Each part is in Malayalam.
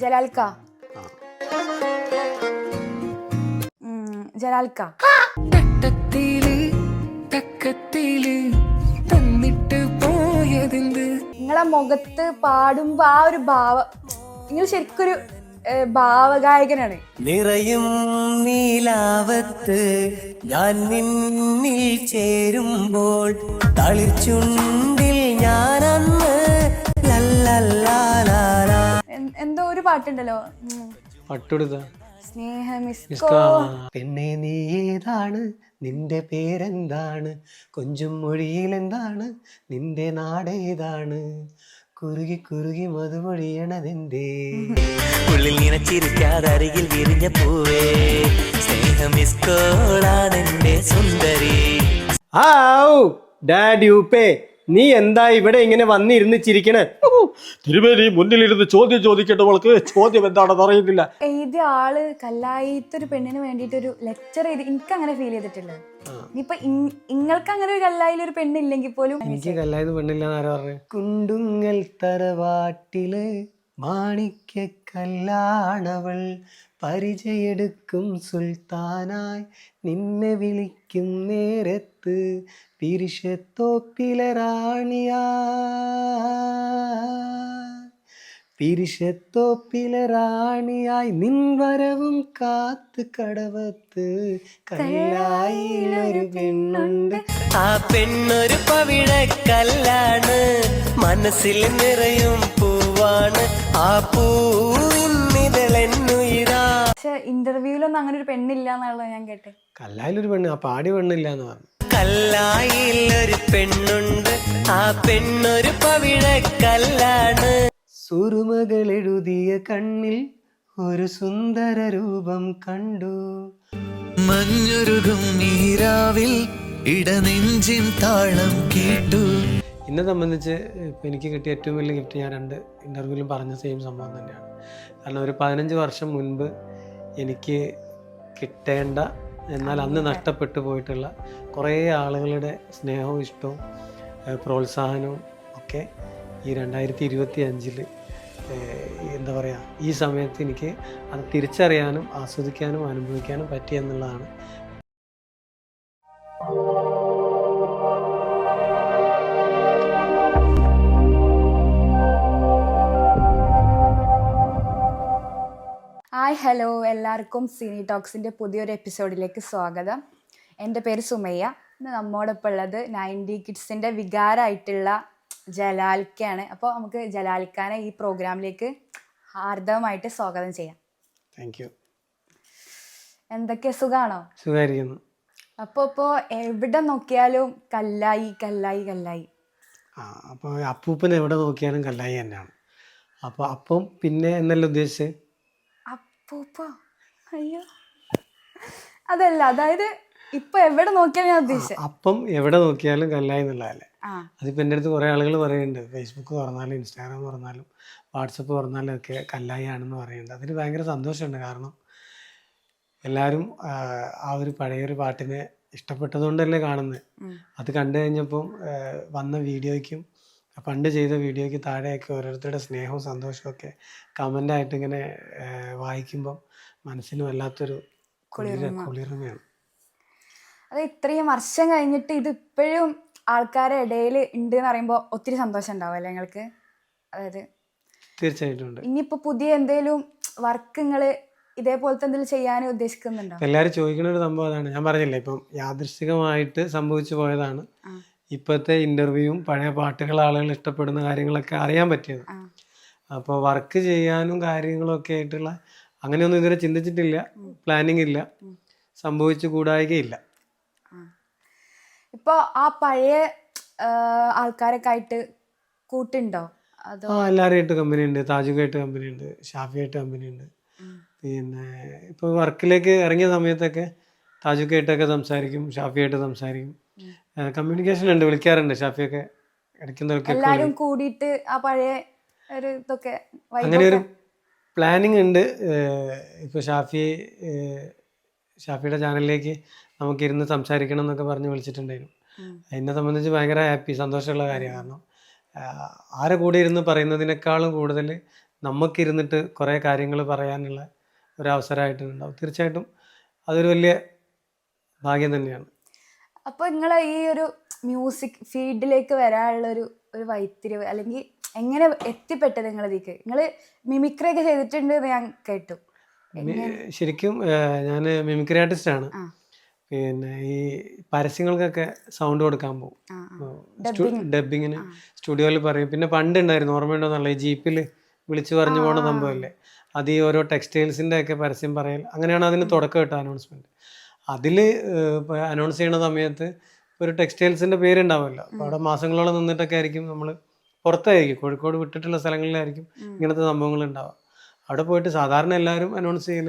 ജലാൽക്ക ജലാൽക്ക നിങ്ങളെ മുഖത്ത് പാടുമ്പോ ആ ഒരു നിങ്ങൾ ശരിക്കൊരു ഭാവഗായകനാണ്. നിറയും നീലാവത്ത് ഞാൻ നിന്നിൽ ചേരുമ്പോൾ തളിച്ചുണ്ടിൽ ഞാനന്ന് എന്തോ ഒരു പാട്ടുണ്ടല്ലോ, പെണ്ണെ നീ ഏതാണ്, നിന്റെ പേരെന്താണ്, കൊഞ്ചും മൊഴിയിൽ എന്താണ്, നിന്റെ നാടേതാണ്, കുറുകി കുറുകി മധുമൊഴിയണതെന്തേ, ഉള്ളിൽ നിനച്ചിരിക്കാതെ അരികിൽ വിരിഞ്ഞ പൂവേ, സ്നേഹമിസ്കോളാണെന്റെ സുന്ദരി. ഡാഡി ഉപ്പേ, നീ എന്താ ഇവിടെ ഇങ്ങനെ വന്നിരുന്ന് ചിരിക്കണേ? തിരുമേനി മുന്നിലിരുന്ന് ചോദ്യം ചോദിക്കേണ്ടവൾക്ക് ചോദ്യം എന്താണെന്ന് അറിയുന്നില്ല. എഴുതിയ ആള് കല്ലായിത്തൊരു പെണ്ണിന് വേണ്ടിട്ട് ഒരു ലെക്ചർ എഴുതി. എനിക്ക് അങ്ങനെ ഫീൽ ചെയ്തിട്ടില്ല. ഇനിയിപ്പൊ നിങ്ങൾക്ക് അങ്ങനെ ഒരു കല്ലായിൽ ഒരു പെണ്ണില്ലെങ്കിൽ പോലും എനിക്ക് കല്ലായത് പെണ്ണില്ലാന്ന് ആരാ പറഞ്ഞു? കുണ്ടുങ്ങൽ തറവാട്ടില് മാണിക്യ കല്ലാണവൾ, പരിചയെടുക്കും സുൽത്താനായി നിന്നെ വിളിക്കും നേരത്ത്, പിരിശത്തോപ്പിലെ റാണിയായി നിൻ വരവും കാത്ത് കടവത്ത് കല്ലായിലൊരു പെണ്ണുണ്ട്. ആ പെണ്ണൊരു പവിഴക്കല്ലാണ്, മനസ്സിൽ നിറയും പൂവാണ്, ആ പൂവിന്നിതളെന്നുയിരാ. പക്ഷെ ഇന്റർവ്യൂലൊന്നും അങ്ങനെ ഒരു പെണ്ണില്ല എന്നുള്ളത് ഞാൻ കേട്ടെ. കല്ലായിലൊരു പെണ്ണ്, ആ പാടി പെണ്ണില്ല എന്ന് പറഞ്ഞു. കല്ലായിലൊരു പെണ്ണുണ്ട്, ആ പെണ്ണൊരു പവിഴക്കല്ലാണ്. സുറുമകൾ എഴുതിയ കണ്ണിൽ ഒരു സുന്ദര രൂപം കണ്ടു, മഞ്ഞൊരുകും നീരാവിൽ ഇടനെഞ്ചിൻ താളം കേട്ടു. എന്നെ സംബന്ധിച്ച് ഇപ്പം എനിക്ക് കിട്ടിയ ഏറ്റവും വലിയ ഗിഫ്റ്റ് ഞാൻ 2 ഇൻ്റർവ്യൂവിലും പറഞ്ഞ സെയിം സംഭവം തന്നെയാണ്. കാരണം ഒരു 15 വർഷം മുൻപ് എനിക്ക് കിട്ടേണ്ട, എന്നാൽ അന്ന് നഷ്ടപ്പെട്ടു പോയിട്ടുള്ള കുറേ ആളുകളുടെ സ്നേഹവും ഇഷ്ടവും പ്രോത്സാഹനവും ഒക്കെ ഈ 2025 എന്താ പറയുക, ഈ സമയത്ത് എനിക്ക് അത് തിരിച്ചറിയാനും ആസ്വദിക്കാനും അനുഭവിക്കാനും പറ്റിയെന്നുള്ളതാണ്. ഹായ് ഹലോ, എല്ലാവർക്കും സിനി ടോക്സിൻ്റെ പുതിയൊരു എപ്പിസോഡിലേക്ക് സ്വാഗതം. എൻ്റെ പേര് സുമയ്യ. ഇന്ന് നമ്മോടൊപ്പം ഉള്ളത് 90 കിഡ്സിൻ്റെ വികാരമായിട്ടുള്ള ജലാൽക്കയാണ്. അപ്പോൾ നമുക്ക് ജലാൽക്കാനെ ഈ പ്രോഗ്രാമിലേക്ക് ഹാർദവമായിട്ട് സ്വാഗതം ചെയ്യാം. Thank you. എന്തൊക്കെ, സുഖാണോ? സുഖമായിരിക്കുന്നു. അപ്പോൾ എവിടെ നോക്കിയാലും കല്ലായി കല്ലായി കല്ലായി. അപ്പോൾ അപ്പൂപ്പൻ എവിടെ നോക്കിയാലും കല്ലായി തന്നെയാണ്. അപ്പോൾ അപ്പം പിന്നെ എന്നല്ല ഉദ്ദേശിച്ചത്? അപ്പൂപ്പ? അയ്യോ, അതല്ല, അതായത് ഇപ്പൊ എവിടെ നോക്കിയാലും ഞാൻ ഉദ്ദേശിച്ചത് അപ്പം എവിടെ നോക്കിയാലും കല്ലായി എന്നുള്ളതല്ലേ. അതിപ്പോൾ എൻ്റെ അടുത്ത് കുറേ ആളുകൾ പറയുന്നുണ്ട്, ഫേസ്ബുക്ക് തുറന്നാലും ഇൻസ്റ്റാഗ്രാം തുറന്നാലും വാട്സപ്പ് തുറന്നാലും ഒക്കെ കല്ലായി ആണെന്ന് പറയുന്നുണ്ട്. അതിന് ഭയങ്കര സന്തോഷമുണ്ട്. കാരണം എല്ലാവരും ആ ഒരു പഴയൊരു പാട്ടിനെ ഇഷ്ടപ്പെട്ടതുകൊണ്ടല്ലേ കാണുന്നത്. അത് കണ്ടു കഴിഞ്ഞപ്പം വന്ന വീഡിയോയ്ക്കും പണ്ട് ചെയ്ത വീഡിയോയ്ക്ക് താഴെയൊക്കെ ഓരോരുത്തരുടെ സ്നേഹവും സന്തോഷവും ഒക്കെ കമൻ്റായിട്ട് ഇങ്ങനെ വായിക്കുമ്പം മനസ്സിന് വല്ലാത്തൊരു കുളിർമയാണ്. അത് ഇത്രയും വർഷം കഴിഞ്ഞിട്ട് ഇത് ഇപ്പോഴും ആൾക്കാരുടെ ഇടയിൽ ഉണ്ട് എന്ന് പറയുമ്പോൾ ഒത്തിരി സന്തോഷം ഉണ്ടാവും അല്ലേ നിങ്ങൾക്ക്? അതായത് തീർച്ചയായിട്ടും ഉണ്ട്. ഇനിയിപ്പോൾ പുതിയ എന്തെങ്കിലും വർക്ക് നിങ്ങൾ ഇതേപോലത്തെ എന്തെങ്കിലും ചെയ്യാൻ ഉദ്ദേശിക്കുന്നുണ്ടോ? എല്ലാവരും ചോദിക്കുന്ന ഒരു സംഭവം അതാണ്. ഞാൻ പറഞ്ഞില്ലേ, ഇപ്പം യാദൃശ്ചികമായിട്ട് സംഭവിച്ചു പോയതാണ്. ഇപ്പോഴത്തെ ഇൻ്റർവ്യൂവും പഴയ പാട്ടുകൾ ആളുകൾ ഇഷ്ടപ്പെടുന്ന കാര്യങ്ങളൊക്കെ അറിയാൻ പറ്റിയത്. അപ്പോൾ വർക്ക് ചെയ്യാനും കാര്യങ്ങളൊക്കെ ആയിട്ടുള്ള അങ്ങനെയൊന്നും ഇതുവരെ ചിന്തിച്ചിട്ടില്ല, പ്ലാനിങ് ഇല്ല, സംഭവിച്ചു കൂടായികയില്ല. ഇപ്പോൾ ആ പഴയ ആൾക്കാരൊക്കെ ആയിട്ട് കൂട്ടുണ്ടോ? അതോ? എല്ലാവരുമായിട്ട് കമ്പനി ഉണ്ട്. താജുകായിട്ട് കമ്പനി ഉണ്ട്, ഷാഫിയായിട്ട് കമ്പനി ഉണ്ട്. പിന്നെ ഇപ്പോൾ വർക്കിലേക്ക് ഇറങ്ങിയ സമയത്തൊക്കെ താജുക്കായിട്ടൊക്കെ സംസാരിക്കും, ഷാഫിയായിട്ട് സംസാരിക്കും. കമ്മ്യൂണിക്കേഷൻ ഉണ്ട്, വിളിക്കാറുണ്ട്. ഷാഫിയൊക്കെ ഇടയ്ക്കുന്നതൊക്കെ എല്ലാവരും കൂടിയിട്ട് ആ പഴയ ഒരു ഇതൊക്കെ അങ്ങനെ ഒരു പ്ലാനിങ് ഉണ്ട്. ഇപ്പോൾ ഷാഫിയുടെ ചാനലിലേക്ക് നമുക്കിരുന്ന് സംസാരിക്കണം എന്നൊക്കെ പറഞ്ഞ് വിളിച്ചിട്ടുണ്ടായിരുന്നു. എന്നെ സംബന്ധിച്ച് ഭയങ്കര ഹാപ്പി, സന്തോഷമുള്ള കാര്യമാണ്. കാരണം ആരെ കൂടെ ഇരുന്ന് പറയുന്നതിനേക്കാളും കൂടുതൽ നമുക്കിരുന്നിട്ട് കുറേ കാര്യങ്ങൾ പറയാനുള്ള ഒരു അവസരമായിട്ടുണ്ടാവും. തീർച്ചയായിട്ടും അതൊരു വലിയ ഭാഗ്യം തന്നെയാണ്. അപ്പോൾ നിങ്ങൾ ഈ ഒരു മ്യൂസിക് ഫീൽഡിലേക്ക് വരാനുള്ള ഒരു വഴിത്തിരിവ് അല്ലെങ്കിൽ എങ്ങനെ എത്തിപ്പെട്ടത് നിങ്ങളതിലേക്ക്? നിങ്ങൾ മിമിക്രി ഒക്കെ ചെയ്തിട്ടുണ്ട് എന്ന് ഞാൻ കേട്ടു. ശരിക്കും ഞാൻ മിമിക്രി ആർട്ടിസ്റ്റാണ്. പിന്നെ ഈ പരസ്യങ്ങൾക്കൊക്കെ സൗണ്ട് കൊടുക്കാൻ പോകും, ഡബിങ്ങിന് സ്റ്റുഡിയോയിൽ പറയും. പിന്നെ പണ്ട് ഉണ്ടായിരുന്നു, ഓർമ്മയുണ്ടോന്നുള്ള ഈ ജീപ്പിൽ വിളിച്ചു പറഞ്ഞു പോണ സംഭവമല്ലേ, അത് ഈ ഓരോ ടെക്സ്റ്റൈൽസിൻ്റെ ഒക്കെ പരസ്യം പറയൽ, അങ്ങനെയാണ് അതിന് തുടക്കം കിട്ടുക അനൗൺസ്മെൻറ്റ്. അതിൽ അനൗൺസ് ചെയ്യണ സമയത്ത് ഒരു ടെക്സ്റ്റൈൽസിൻ്റെ പേരുണ്ടാവുമല്ലോ, അപ്പോൾ അവിടെ മാസങ്ങളോളം നിന്നിട്ടൊക്കെ ആയിരിക്കും നമ്മൾ പുറത്തായിരിക്കും, കോഴിക്കോട് വിട്ടിട്ടുള്ള സ്ഥലങ്ങളിലായിരിക്കും ഇങ്ങനത്തെ സംഭവങ്ങൾ ഉണ്ടാവുക. അവിടെ പോയിട്ട് സാധാരണ എല്ലാവരും അനൗൺസ് ചെയ്യൽ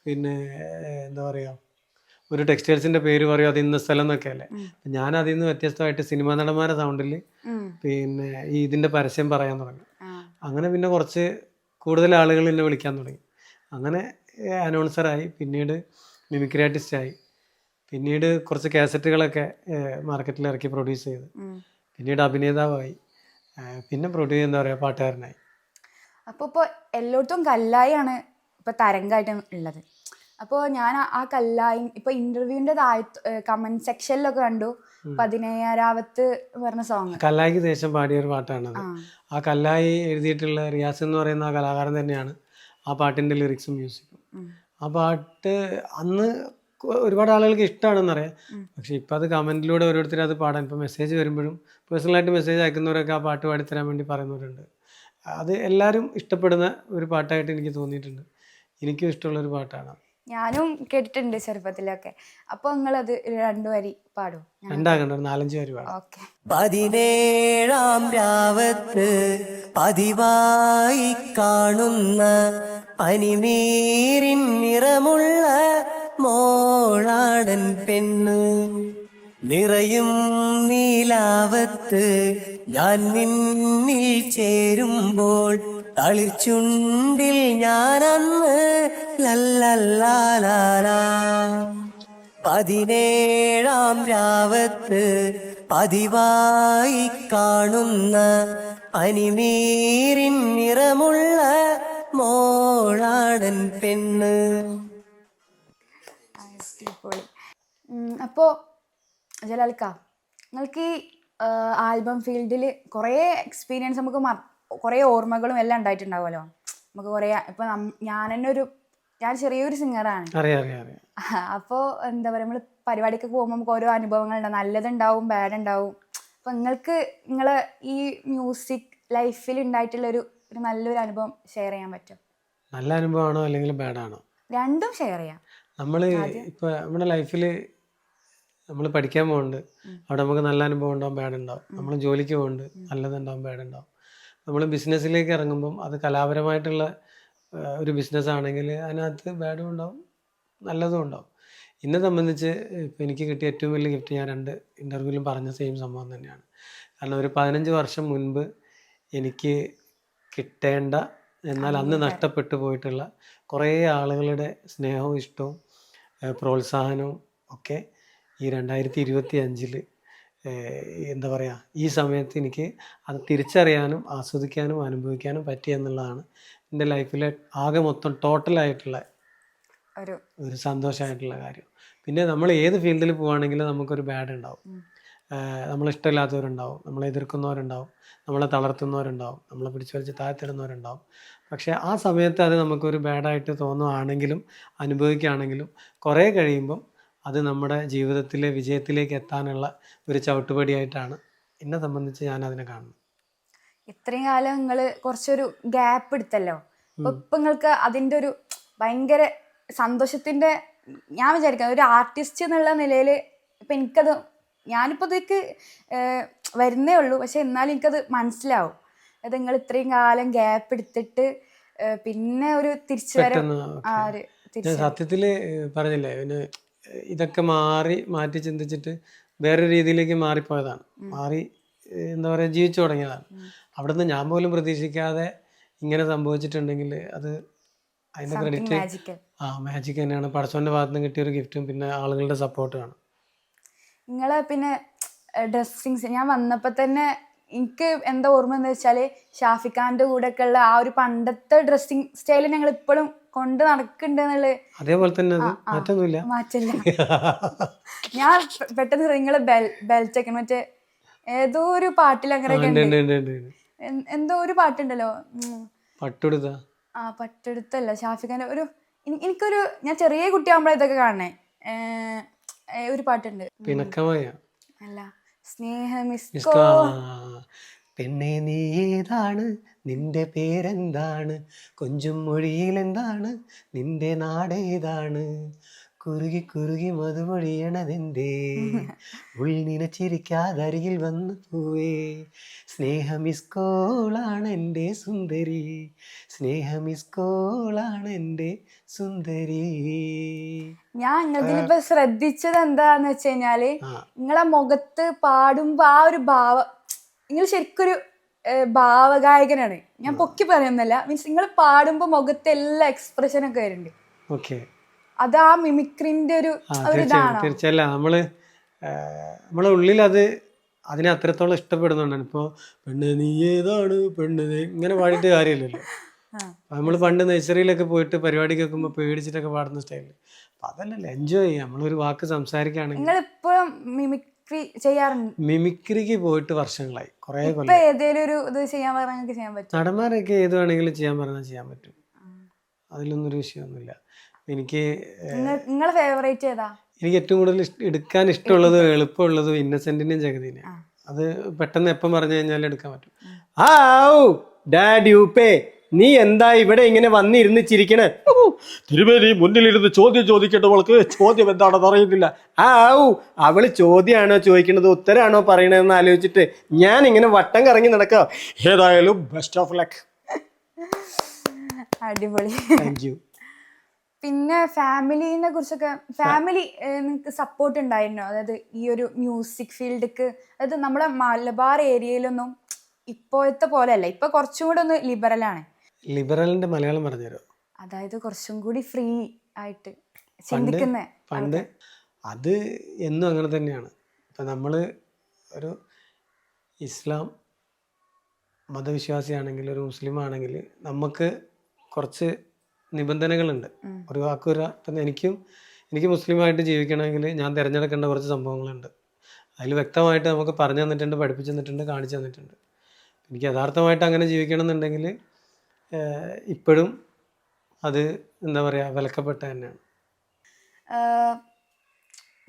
പിന്നെ എന്താ പറയുക, ഒരു ടെക്സ്റ്റൈൽസിൻ്റെ പേര് പറയും, അത് ഇന്ന സ്ഥലം എന്നൊക്കെ അല്ലേ. ഞാൻ അതിൽ നിന്ന് വ്യത്യസ്തമായിട്ട് സിനിമാ നടന്മാരുടെ സൗണ്ടിൽ പിന്നെ ഈ ഇതിൻ്റെ പരസ്യം പറയാൻ തുടങ്ങി. അങ്ങനെ പിന്നെ കുറച്ച് കൂടുതൽ ആളുകൾ എന്നെ വിളിക്കാൻ തുടങ്ങി. അങ്ങനെ അനൗൺസറായി, പിന്നീട് മിമിക്രി ആർട്ടിസ്റ്റായി, പിന്നീട് കുറച്ച് കാസറ്റുകളൊക്കെ മാർക്കറ്റിൽ ഇറക്കി പ്രൊഡ്യൂസ് ചെയ്ത്, പിന്നീട് അഭിനേതാവായി, പിന്നെ എന്താ പറയുക, പാട്ടുകാരനായി. അപ്പോൾ എല്ലായിടത്തും കല്ലായാണ് ഇപ്പോൾ തരംഗമായിട്ട് ഉള്ളത്. അപ്പോൾ ഞാൻ ആ കല്ലായി ഇപ്പോൾ ഇൻ്റർവ്യൂവിൻ്റെ കമൻറ്റ് സെക്ഷനിലൊക്കെ കണ്ടു 17ാമത്ത് പറഞ്ഞ സോങ് കല്ലായിക്ക് ശേഷം പാടിയ ഒരു പാട്ടാണത്. ആ കല്ലായി എഴുതിയിട്ടുള്ള റിയാസ് എന്ന് പറയുന്ന ആ കലാകാരൻ തന്നെയാണ് ആ പാട്ടിൻ്റെ ലിറിക്സും മ്യൂസിക്കും. ആ പാട്ട് അന്ന് ഒരുപാട് ആളുകൾക്ക് ഇഷ്ടമാണെന്നറിയാം, പക്ഷെ ഇപ്പം അത് കമൻറ്റിലൂടെ ഓരോരുത്തരും അത് പാടാൻ, ഇപ്പോൾ മെസ്സേജ് വരുമ്പോഴും പേഴ്സണലായിട്ട് മെസ്സേജ് അയക്കുന്നവരൊക്കെ ആ പാട്ട് പാടിത്തരാൻ വേണ്ടി പറയുന്നവരുണ്ട്. അത് എല്ലാവരും ഇഷ്ടപ്പെടുന്ന ഒരു പാട്ടായിട്ട് എനിക്ക് തോന്നിയിട്ടുണ്ട്. എനിക്കും ഇഷ്ടമുള്ളൊരു പാട്ടാണ്. ഞാനും കേട്ടിട്ടുണ്ട് ചെറുപ്പത്തിലൊക്കെ. അപ്പോൾ നിങ്ങളത് 2 വരി പാടും? രണ്ടാകണ്ട, 4-5 വരി പാടും. ഓക്കെ. 17ാം രാവത്ത് പതിവായി കാണുന്ന പനിനീരിൻ നിറമുള്ള മോളാടൻ പെണ്ണ്, നിറയും നീലാവത്ത് ഞാൻ നിന്നിൽ ചേരുമ്പോൾ തളിച്ചുണ്ടിൽ ഞാനന്ന് ലല്ലല്ലാലാ. 17ാം രാവത്ത് പതിവായി കാണുന്ന പനിനീരിൻ നിറമുള്ള മോളാടൻ പെണ്ണ്. അപ്പോൾ ജലാൽക്ക, നിങ്ങൾക്ക് ഈ ആൽബം ഫീൽഡിൽ കുറേ എക്സ്പീരിയൻസ്, നമുക്ക് കുറേ ഓർമ്മകളും എല്ലാം ഉണ്ടായിട്ടുണ്ടാവുമല്ലോ. നമുക്ക് കുറേ ഇപ്പോൾ ഞാൻ ചെറിയൊരു സിംഗറാണ്. അപ്പോൾ എന്താ പറയുക, നമ്മൾ പരിപാടിക്ക് പോകുമ്പോൾ നമുക്ക് ഓരോ അനുഭവങ്ങളുണ്ടാവും, നല്ലതുണ്ടാവും ബാഡ് ഉണ്ടാവും. അപ്പോൾ നിങ്ങളെ ഈ മ്യൂസിക് ലൈഫിൽ ഉണ്ടായിട്ടുള്ളൊരു നല്ലൊരു അനുഭവം ഷെയർ ചെയ്യാൻ പറ്റുമോ? നല്ല അനുഭവമാണോ അല്ലെങ്കിൽ ബാഡാണോ? രണ്ടും ഷെയർ ചെയ്യാം. നമ്മൾ ഇപ്പോൾ നമ്മുടെ ലൈഫിൽ നമ്മൾ പഠിക്കാൻ പോകുന്നുണ്ട്, അവിടെ നമുക്ക് നല്ല അനുഭവം ഉണ്ടാവും, ബാഡ് ഉണ്ടാവും. നമ്മൾ ജോലിക്ക് പോകുന്നുണ്ട്, നല്ലതുണ്ടാവും ബാഡ് ഉണ്ടാവും. നമ്മൾ ബിസിനസ്സിലേക്ക് ഇറങ്ങുമ്പം അത് കലാപരമായിട്ടുള്ള ഒരു ബിസിനസ് ആണെങ്കിൽ അതിനകത്ത് ബാഡും ഉണ്ടാവും നല്ലതും ഉണ്ടാവും. എന്നെ സംബന്ധിച്ച് ഇപ്പോൾ എനിക്ക് കിട്ടിയ ഏറ്റവും വലിയ ഗിഫ്റ്റ്, ഞാൻ 2 ഇൻ്റർവ്യൂവിലും പറഞ്ഞ സെയിം സംഭവം തന്നെയാണ്. കാരണം ഒരു 15 വർഷം മുൻപ് എനിക്ക് കിട്ടേണ്ട എന്നാൽ അന്ന് നഷ്ടപ്പെട്ടു പോയിട്ടുള്ള കുറേ ആളുകളുടെ സ്നേഹവും ഇഷ്ടവും പ്രോത്സാഹനവും ഒക്കെ ഈ 2025 എന്താ പറയുക, ഈ സമയത്ത് എനിക്ക് അത് തിരിച്ചറിയാനും ആസ്വദിക്കാനും അനുഭവിക്കാനും പറ്റി എന്നുള്ളതാണ് എൻ്റെ ലൈഫിലെ ആകെ മൊത്തം ടോട്ടലായിട്ടുള്ള ഒരു സന്തോഷമായിട്ടുള്ള കാര്യം. പിന്നെ നമ്മൾ ഏത് ഫീൽഡിൽ പോവുകയാണെങ്കിലും നമുക്കൊരു ബാഡ് ഉണ്ടാവും, നമ്മളിഷ്ടമില്ലാത്തവരുണ്ടാവും, നമ്മളെ എതിർക്കുന്നവരുണ്ടാവും, നമ്മളെ തളർത്തുന്നവരുണ്ടാവും, നമ്മളെ പിടിച്ചു വലിച്ച് താഴ്ത്തിടുന്നവരുണ്ടാവും. പക്ഷേ ആ സമയത്ത് അത് നമുക്കൊരു ബാഡായിട്ട് തോന്നുകയാണെങ്കിലും അനുഭവിക്കുകയാണെങ്കിലും കുറേ കഴിയുമ്പം അത് നമ്മുടെ ജീവിതത്തിലെ വിജയത്തിലേക്ക് എത്താനുള്ള ഒരു ചവിട്ടുപടിയായിട്ടാണ് എന്നെ സംബന്ധിച്ച് ഞാൻ അതിനെ കാണുന്നത്. ഇത്രയും കാലം നിങ്ങൾ കുറച്ചൊരു ഗ്യാപ്പ് എടുത്തല്ലോ, അപ്പോൾ ഇപ്പം നിങ്ങൾക്ക് അതിൻ്റെ ഒരു ഭയങ്കര സന്തോഷത്തിൻ്റെ, ഞാൻ വിചാരിക്കുന്നത് ഒരു ആർട്ടിസ്റ്റ് എന്നുള്ള നിലയിൽ ഇപ്പം എനിക്കത്, ഞാനിപ്പോൾ ഇതൊക്കെ വരുന്നേ ഉള്ളൂ, പക്ഷെ എന്നാലും എനിക്കത് മനസ്സിലാവും. അത് നിങ്ങൾ ഇത്രയും കാലം ഗ്യാപ്പ് എടുത്തിട്ട് പിന്നെ ഒരു തിരിച്ചുവരവ്. സത്യത്തിൽ പറഞ്ഞില്ലേ, പിന്നെ ഇതൊക്കെ മാറ്റി ചിന്തിച്ചിട്ട് വേറെ രീതിയിലേക്ക് മാറിപ്പോയതാണ്, എന്താ പറയുക, ജീവിച്ചു തുടങ്ങിയതാണ്. അവിടുന്ന് ഞാൻ പോലും പ്രതീക്ഷിക്കാതെ ഇങ്ങനെ സംഭവിച്ചിട്ടുണ്ടെങ്കിൽ അത് അതിൻ്റെ ക്രെഡിറ്റ് മാജിക് തന്നെയാണ്. പടച്ചോൻ്റെ ഭാഗത്ത് നിന്ന് കിട്ടിയൊരു ഗിഫ്റ്റും പിന്നെ ആളുകളുടെ സപ്പോർട്ടുമാണ്. നിങ്ങളെ പിന്നെ ഡ്രസ്സിങ്സ് ഞാൻ വന്നപ്പോൾ തന്നെ എനിക്ക് എന്താ ഓർമ്മ എന്ന് വെച്ചാല് ഷാഫിഖാന്റെ കൂടെ ഒക്കെ ഉള്ള ആ ഒരു പണ്ടത്തെ ഡ്രസ്സിങ് സ്റ്റൈല് ഞങ്ങൾ ഇപ്പോഴും കൊണ്ട് നടക്കുന്നുണ്ട് എന്നുള്ളത് അതേപോലെ തന്നെ അത് മാറ്റൊന്നുമില്ല. മാറ്റില്ല. ഞാൻ പെട്ടെന്ന് നിങ്ങള് ബെൽറ്റ് ഒക്കെ മറ്റേ ഏതോ ഒരു പാട്ടിൽ അങ്ങനെയൊക്കെ ഉണ്ട്. എന്തോ ഒരു പാട്ടുണ്ടല്ലോ, പട്ടുടുത്ത പട്ടെടുത്തല്ല ഷാഫിഖാന്റെ ഒരു എനിക്കൊരു ഞാൻ ചെറിയ കുട്ടിയാകുമ്പോഴേ ഇതൊക്കെ കാണണേ. ഒരു പാട്ടുണ്ട്, പിണക്കമായ അല്ല സ്നേഹമിസ് പെണ്ണെ നീ ഏതാണ്, നിന്റെ പേരെന്താണ്, കൊഞ്ചും മൊഴിയിൽ എന്താണ്, നിന്റെ നാടേതാണ്, കുറുകി കുറുകി മധുമൊഴിയണതെന്തേ, ഉള്ളിൽ നിനച്ചിരിക്കാതരികിൽ വന്നു പോവേ, സ്നേഹമിസ്കോളാണ് എൻ്റെ സുന്ദരി, സ്നേഹമിസ്കോളാണ് എൻ്റെ സുന്ദരി. ഞാൻ ഇതിലിപ്പോ ശ്രദ്ധിച്ചത് എന്താന്ന് വെച്ച് കഴിഞ്ഞാല് നിങ്ങളെ മുഖത്ത് പാടുമ്പോ ആ ഒരു നിങ്ങൾ ശരിക്കൊരു ഭാവഗായകനാണ്. ഞാൻ പൊക്കി പറയുന്നല്ല, മീൻസ് നിങ്ങൾ പാടുമ്പോ മുഖത്ത് എല്ലാ എക്സ്പ്രഷനൊക്കെ വരുന്നുണ്ട്. ഓക്കെ, അത് ആ മിമിക്രിന്റെ ഒരു ഇതാണ്. തീർച്ചയല്ല, നമ്മളെ ഉള്ളിൽ അതിനെ അത്രത്തോളം ഇഷ്ടപ്പെടുന്നുണ്ടാണ്. ഇപ്പോൾ പെണ്ണ് നീ ഏതാണ്, പെണ്ണ് ഇങ്ങനെ പാടിയിട്ട് കാര്യമില്ലല്ലോ. നമ്മൾ പണ്ട് നഴ്സറിയിലൊക്കെ പോയിട്ട് പരിപാടിക്ക് വെക്കുമ്പോൾ പേടിച്ചിട്ടൊക്കെ പാടുന്ന സ്റ്റൈലിൽ. അപ്പം അതല്ലല്ലോ, എൻജോയ് ചെയ്യാം. നമ്മളൊരു വാക്ക് സംസാരിക്കുകയാണെങ്കിൽ. നിങ്ങൾ ഇപ്പോഴും മിമിക്രി ചെയ്യാറുണ്ട്? മിമിക്രിക്ക് പോയിട്ട് വർഷങ്ങളായി, കുറേ കൊല്ലം. ഏതെങ്കിലും ഒരു ഇത് ചെയ്യാൻ പറഞ്ഞാൽ ചെയ്യാൻ പറ്റും? നടന്മാരൊക്കെ ഏത് വേണമെങ്കിലും ചെയ്യാൻ പറഞ്ഞാൽ ചെയ്യാൻ പറ്റും, അതിലൊന്നും ഒരു വിഷയമൊന്നുമില്ല. എനിക്ക് നിങ്ങളെ ഫേവറേറ്റ് ഏതാ? എനിക്ക് ഏറ്റവും കൂടുതൽ എടുക്കാൻ ഇഷ്ടമുള്ളതും എളുപ്പമുള്ളതും ഇന്നസെന്റിന്റെയും ജഗതിനെയും. അത് പെട്ടെന്ന് എപ്പം പറഞ്ഞു കഴിഞ്ഞാൽ എടുക്കാൻ പറ്റും. നീ എന്താ ഇവിടെ ഇങ്ങനെ വന്നിരുന്ന് ചിരിക്കണേ? തിരുമേനി മുന്നിലിരുന്ന് ചോദ്യം ചോദിക്കേണ്ടവൾക്ക് ചോദ്യം എന്താണെന്ന് അറിയുന്നില്ല. അവള് ചോദ്യമാണോ ചോദിക്കണത് ഉത്തരാണോ പറയണതെന്ന് ആലോചിച്ചിട്ട് ഞാൻ ഇങ്ങനെ വട്ടം കറങ്ങി നടക്കാം. ഏതായാലും ബെസ്റ്റ് ഓഫ് ലക്ക്. അടിപൊളി, താങ്ക് യു. പിന്നെ ഫാമിലിനെ കുറിച്ചൊക്കെ, ഫാമിലി നിങ്ങൾക്ക് സപ്പോർട്ട് ഉണ്ടായിരുന്നോ? അതായത് ഈ ഒരു മ്യൂസിക് ഫീൽഡിക്ക്, അതായത് നമ്മുടെ മലബാർ ഏരിയയിലൊന്നും ഇപ്പോഴത്തെ പോലെ അല്ല, ഇപ്പൊ കുറച്ചും കൂടെ ഒന്ന് ലിബറലാണ്. ലിബറലിന്റെ മലയാളം പറഞ്ഞുതരോ? അതായത് കുറച്ചും കൂടി ഫ്രീ ആയിട്ട് ചിന്തിക്കുന്ന. പണ്ട് അത് എന്നും അങ്ങനെ തന്നെയാണ്. ഇപ്പം നമ്മൾ ഒരു ഇസ്ലാം മതവിശ്വാസിയാണെങ്കിൽ, ഒരു മുസ്ലിം ആണെങ്കിൽ നമുക്ക് കുറച്ച് നിബന്ധനകളുണ്ട്. ഒരു വാക്കുര ഇപ്പം എനിക്ക് മുസ്ലിമായിട്ട് ജീവിക്കണമെങ്കിൽ ഞാൻ തിരഞ്ഞെടുക്കേണ്ട കുറച്ച് സംഭവങ്ങളുണ്ട്. അതിൽ വ്യക്തമായിട്ട് നമുക്ക് പറഞ്ഞു തന്നിട്ടുണ്ട്, പഠിപ്പിച്ചു തന്നിട്ടുണ്ട്, കാണിച്ചു തന്നിട്ടുണ്ട്. എനിക്ക് യഥാർത്ഥമായിട്ട് അങ്ങനെ ജീവിക്കണം എന്നുണ്ടെങ്കിൽ ഇപ്പോഴും അത് എന്താ പറയുക, വിലക്കപ്പെട്ട തന്നെയാണ്.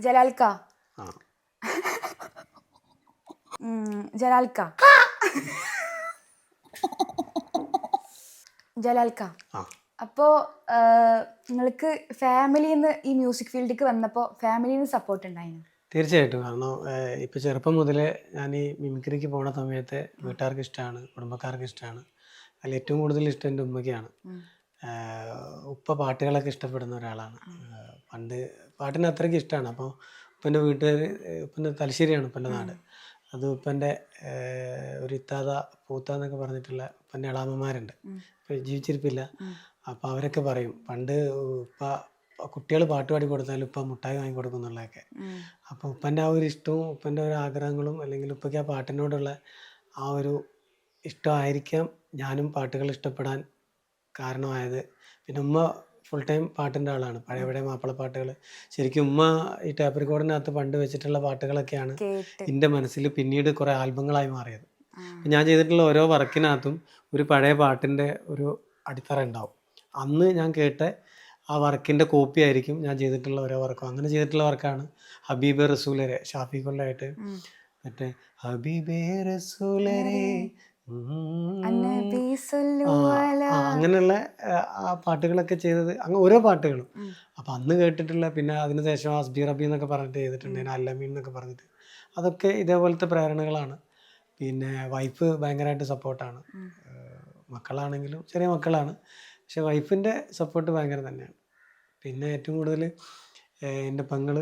ജലാൽക്ക ജലാൽക്ക അപ്പോൾ നിങ്ങൾക്ക് ഫാമിലിന്ന് ഈ മ്യൂസിക് ഫീൽഡിലേക്ക് വന്നപ്പോൾ ഫാമിലിന്ന് സപ്പോർട്ട് ഉണ്ടായിരുന്നു? തീർച്ചയായിട്ടും. കാരണം ഇപ്പോൾ ചെറുപ്പം മുതലേ ഞാൻ ഈ മിമിക്രിക്ക് പോണ സമയത്ത് വീട്ടുകാർക്ക് ഇഷ്ടമാണ്, കുടുംബക്കാർക്ക് ഇഷ്ടമാണ്. അതിൽ ഏറ്റവും കൂടുതൽ ഇഷ്ടം എൻ്റെ ഉമ്മയ്ക്കാണ്. ഉപ്പ പാട്ടുകളൊക്കെ ഇഷ്ടപ്പെടുന്ന ഒരാളാണ്. പണ്ട് പാട്ടിന് അത്രയ്ക്ക് ഇഷ്ടമാണ്. അപ്പോൾ ഉപ്പൻ്റെ വീട്ടുകാർ, ഉപ്പൻ്റെ തലശ്ശേരിയാണ് ഉപ്പൻ്റെ നാട്. അത് ഉപ്പൻ്റെ ഒരു ഇത്താത പൂത്ത എന്നൊക്കെ പറഞ്ഞിട്ടുള്ള ഉപ്പൻ്റെ ഇളാമ്മമാരുണ്ട്, ഇപ്പോൾ ജീവിച്ചിരിപ്പില്ല. അപ്പോൾ അവരൊക്കെ പറയും പണ്ട് ഉപ്പ കുട്ടികൾ പാട്ട് പാടി കൊടുത്താലും ഉപ്പ മുട്ടായി വാങ്ങി കൊടുക്കുന്നുള്ളതൊക്കെ. അപ്പോൾ ഉപ്പൻ്റെ ആ ഒരു ഇഷ്ടവും ഉപ്പൻ്റെ ഒരു ആഗ്രഹങ്ങളും, അല്ലെങ്കിൽ ഉപ്പയ്ക്ക് ആ പാട്ടിനോടുള്ള ആ ഒരു ഇഷ്ടമായിരിക്കാം ഞാനും പാട്ടുകൾ ഇഷ്ടപ്പെടാൻ കാരണമായത്. പിന്നെ ഉമ്മ ഫുൾ ടൈം പാട്ടിൻ്റെ ആളാണ്, പഴയ മാപ്പിളപ്പാട്ടുകൾ. ശരിക്കും ഉമ്മ ഈ ടേപ്പ് റെക്കോർഡിനകത്ത് പണ്ട് വെച്ചിട്ടുള്ള പാട്ടുകളൊക്കെയാണ് എൻ്റെ മനസ്സിൽ പിന്നീട് കുറേ ആൽബങ്ങളായി മാറിയത്. ഞാൻ ചെയ്തിട്ടുള്ള ഓരോ വർക്കിനകത്തും ഒരു പഴയ പാട്ടിൻ്റെ ഒരു അടിത്തറ ഉണ്ടാവും. അന്ന് ഞാൻ കേട്ട ആ വർക്കിൻ്റെ കോപ്പി ആയിരിക്കും ഞാൻ ചെയ്തിട്ടുള്ള ഓരോ വർക്കും. അങ്ങനെ ചെയ്തിട്ടുള്ള വർക്കാണ് ഹബീബെ റസൂലരെ, ഷാഫി കൊല്ലായിട്ട് മറ്റേ ഹബീബെ റസൂലരെ അങ്ങനെയുള്ള ആ പാട്ടുകളൊക്കെ ചെയ്തത്, അങ്ങനെ ഓരോ പാട്ടുകളും. അപ്പം അന്ന് കേട്ടിട്ടുള്ള, പിന്നെ അതിന് ശേഷം അസ്ബി റബി എന്നൊക്കെ പറഞ്ഞിട്ട് ചെയ്തിട്ടുണ്ട്, അല്ലമീൻ എന്നൊക്കെ പറഞ്ഞിട്ട്. അതൊക്കെ ഇതേപോലത്തെ പ്രേരണകളാണ്. പിന്നെ വൈഫ് ഭയങ്കരമായിട്ട് സപ്പോർട്ടാണ്. മക്കളാണെങ്കിലും ചെറിയ മക്കളാണ്, പക്ഷെ വൈഫിൻ്റെ സപ്പോർട്ട് ഭയങ്കര തന്നെയാണ്. പിന്നെ ഏറ്റവും കൂടുതൽ എൻ്റെ പെങ്ങൾ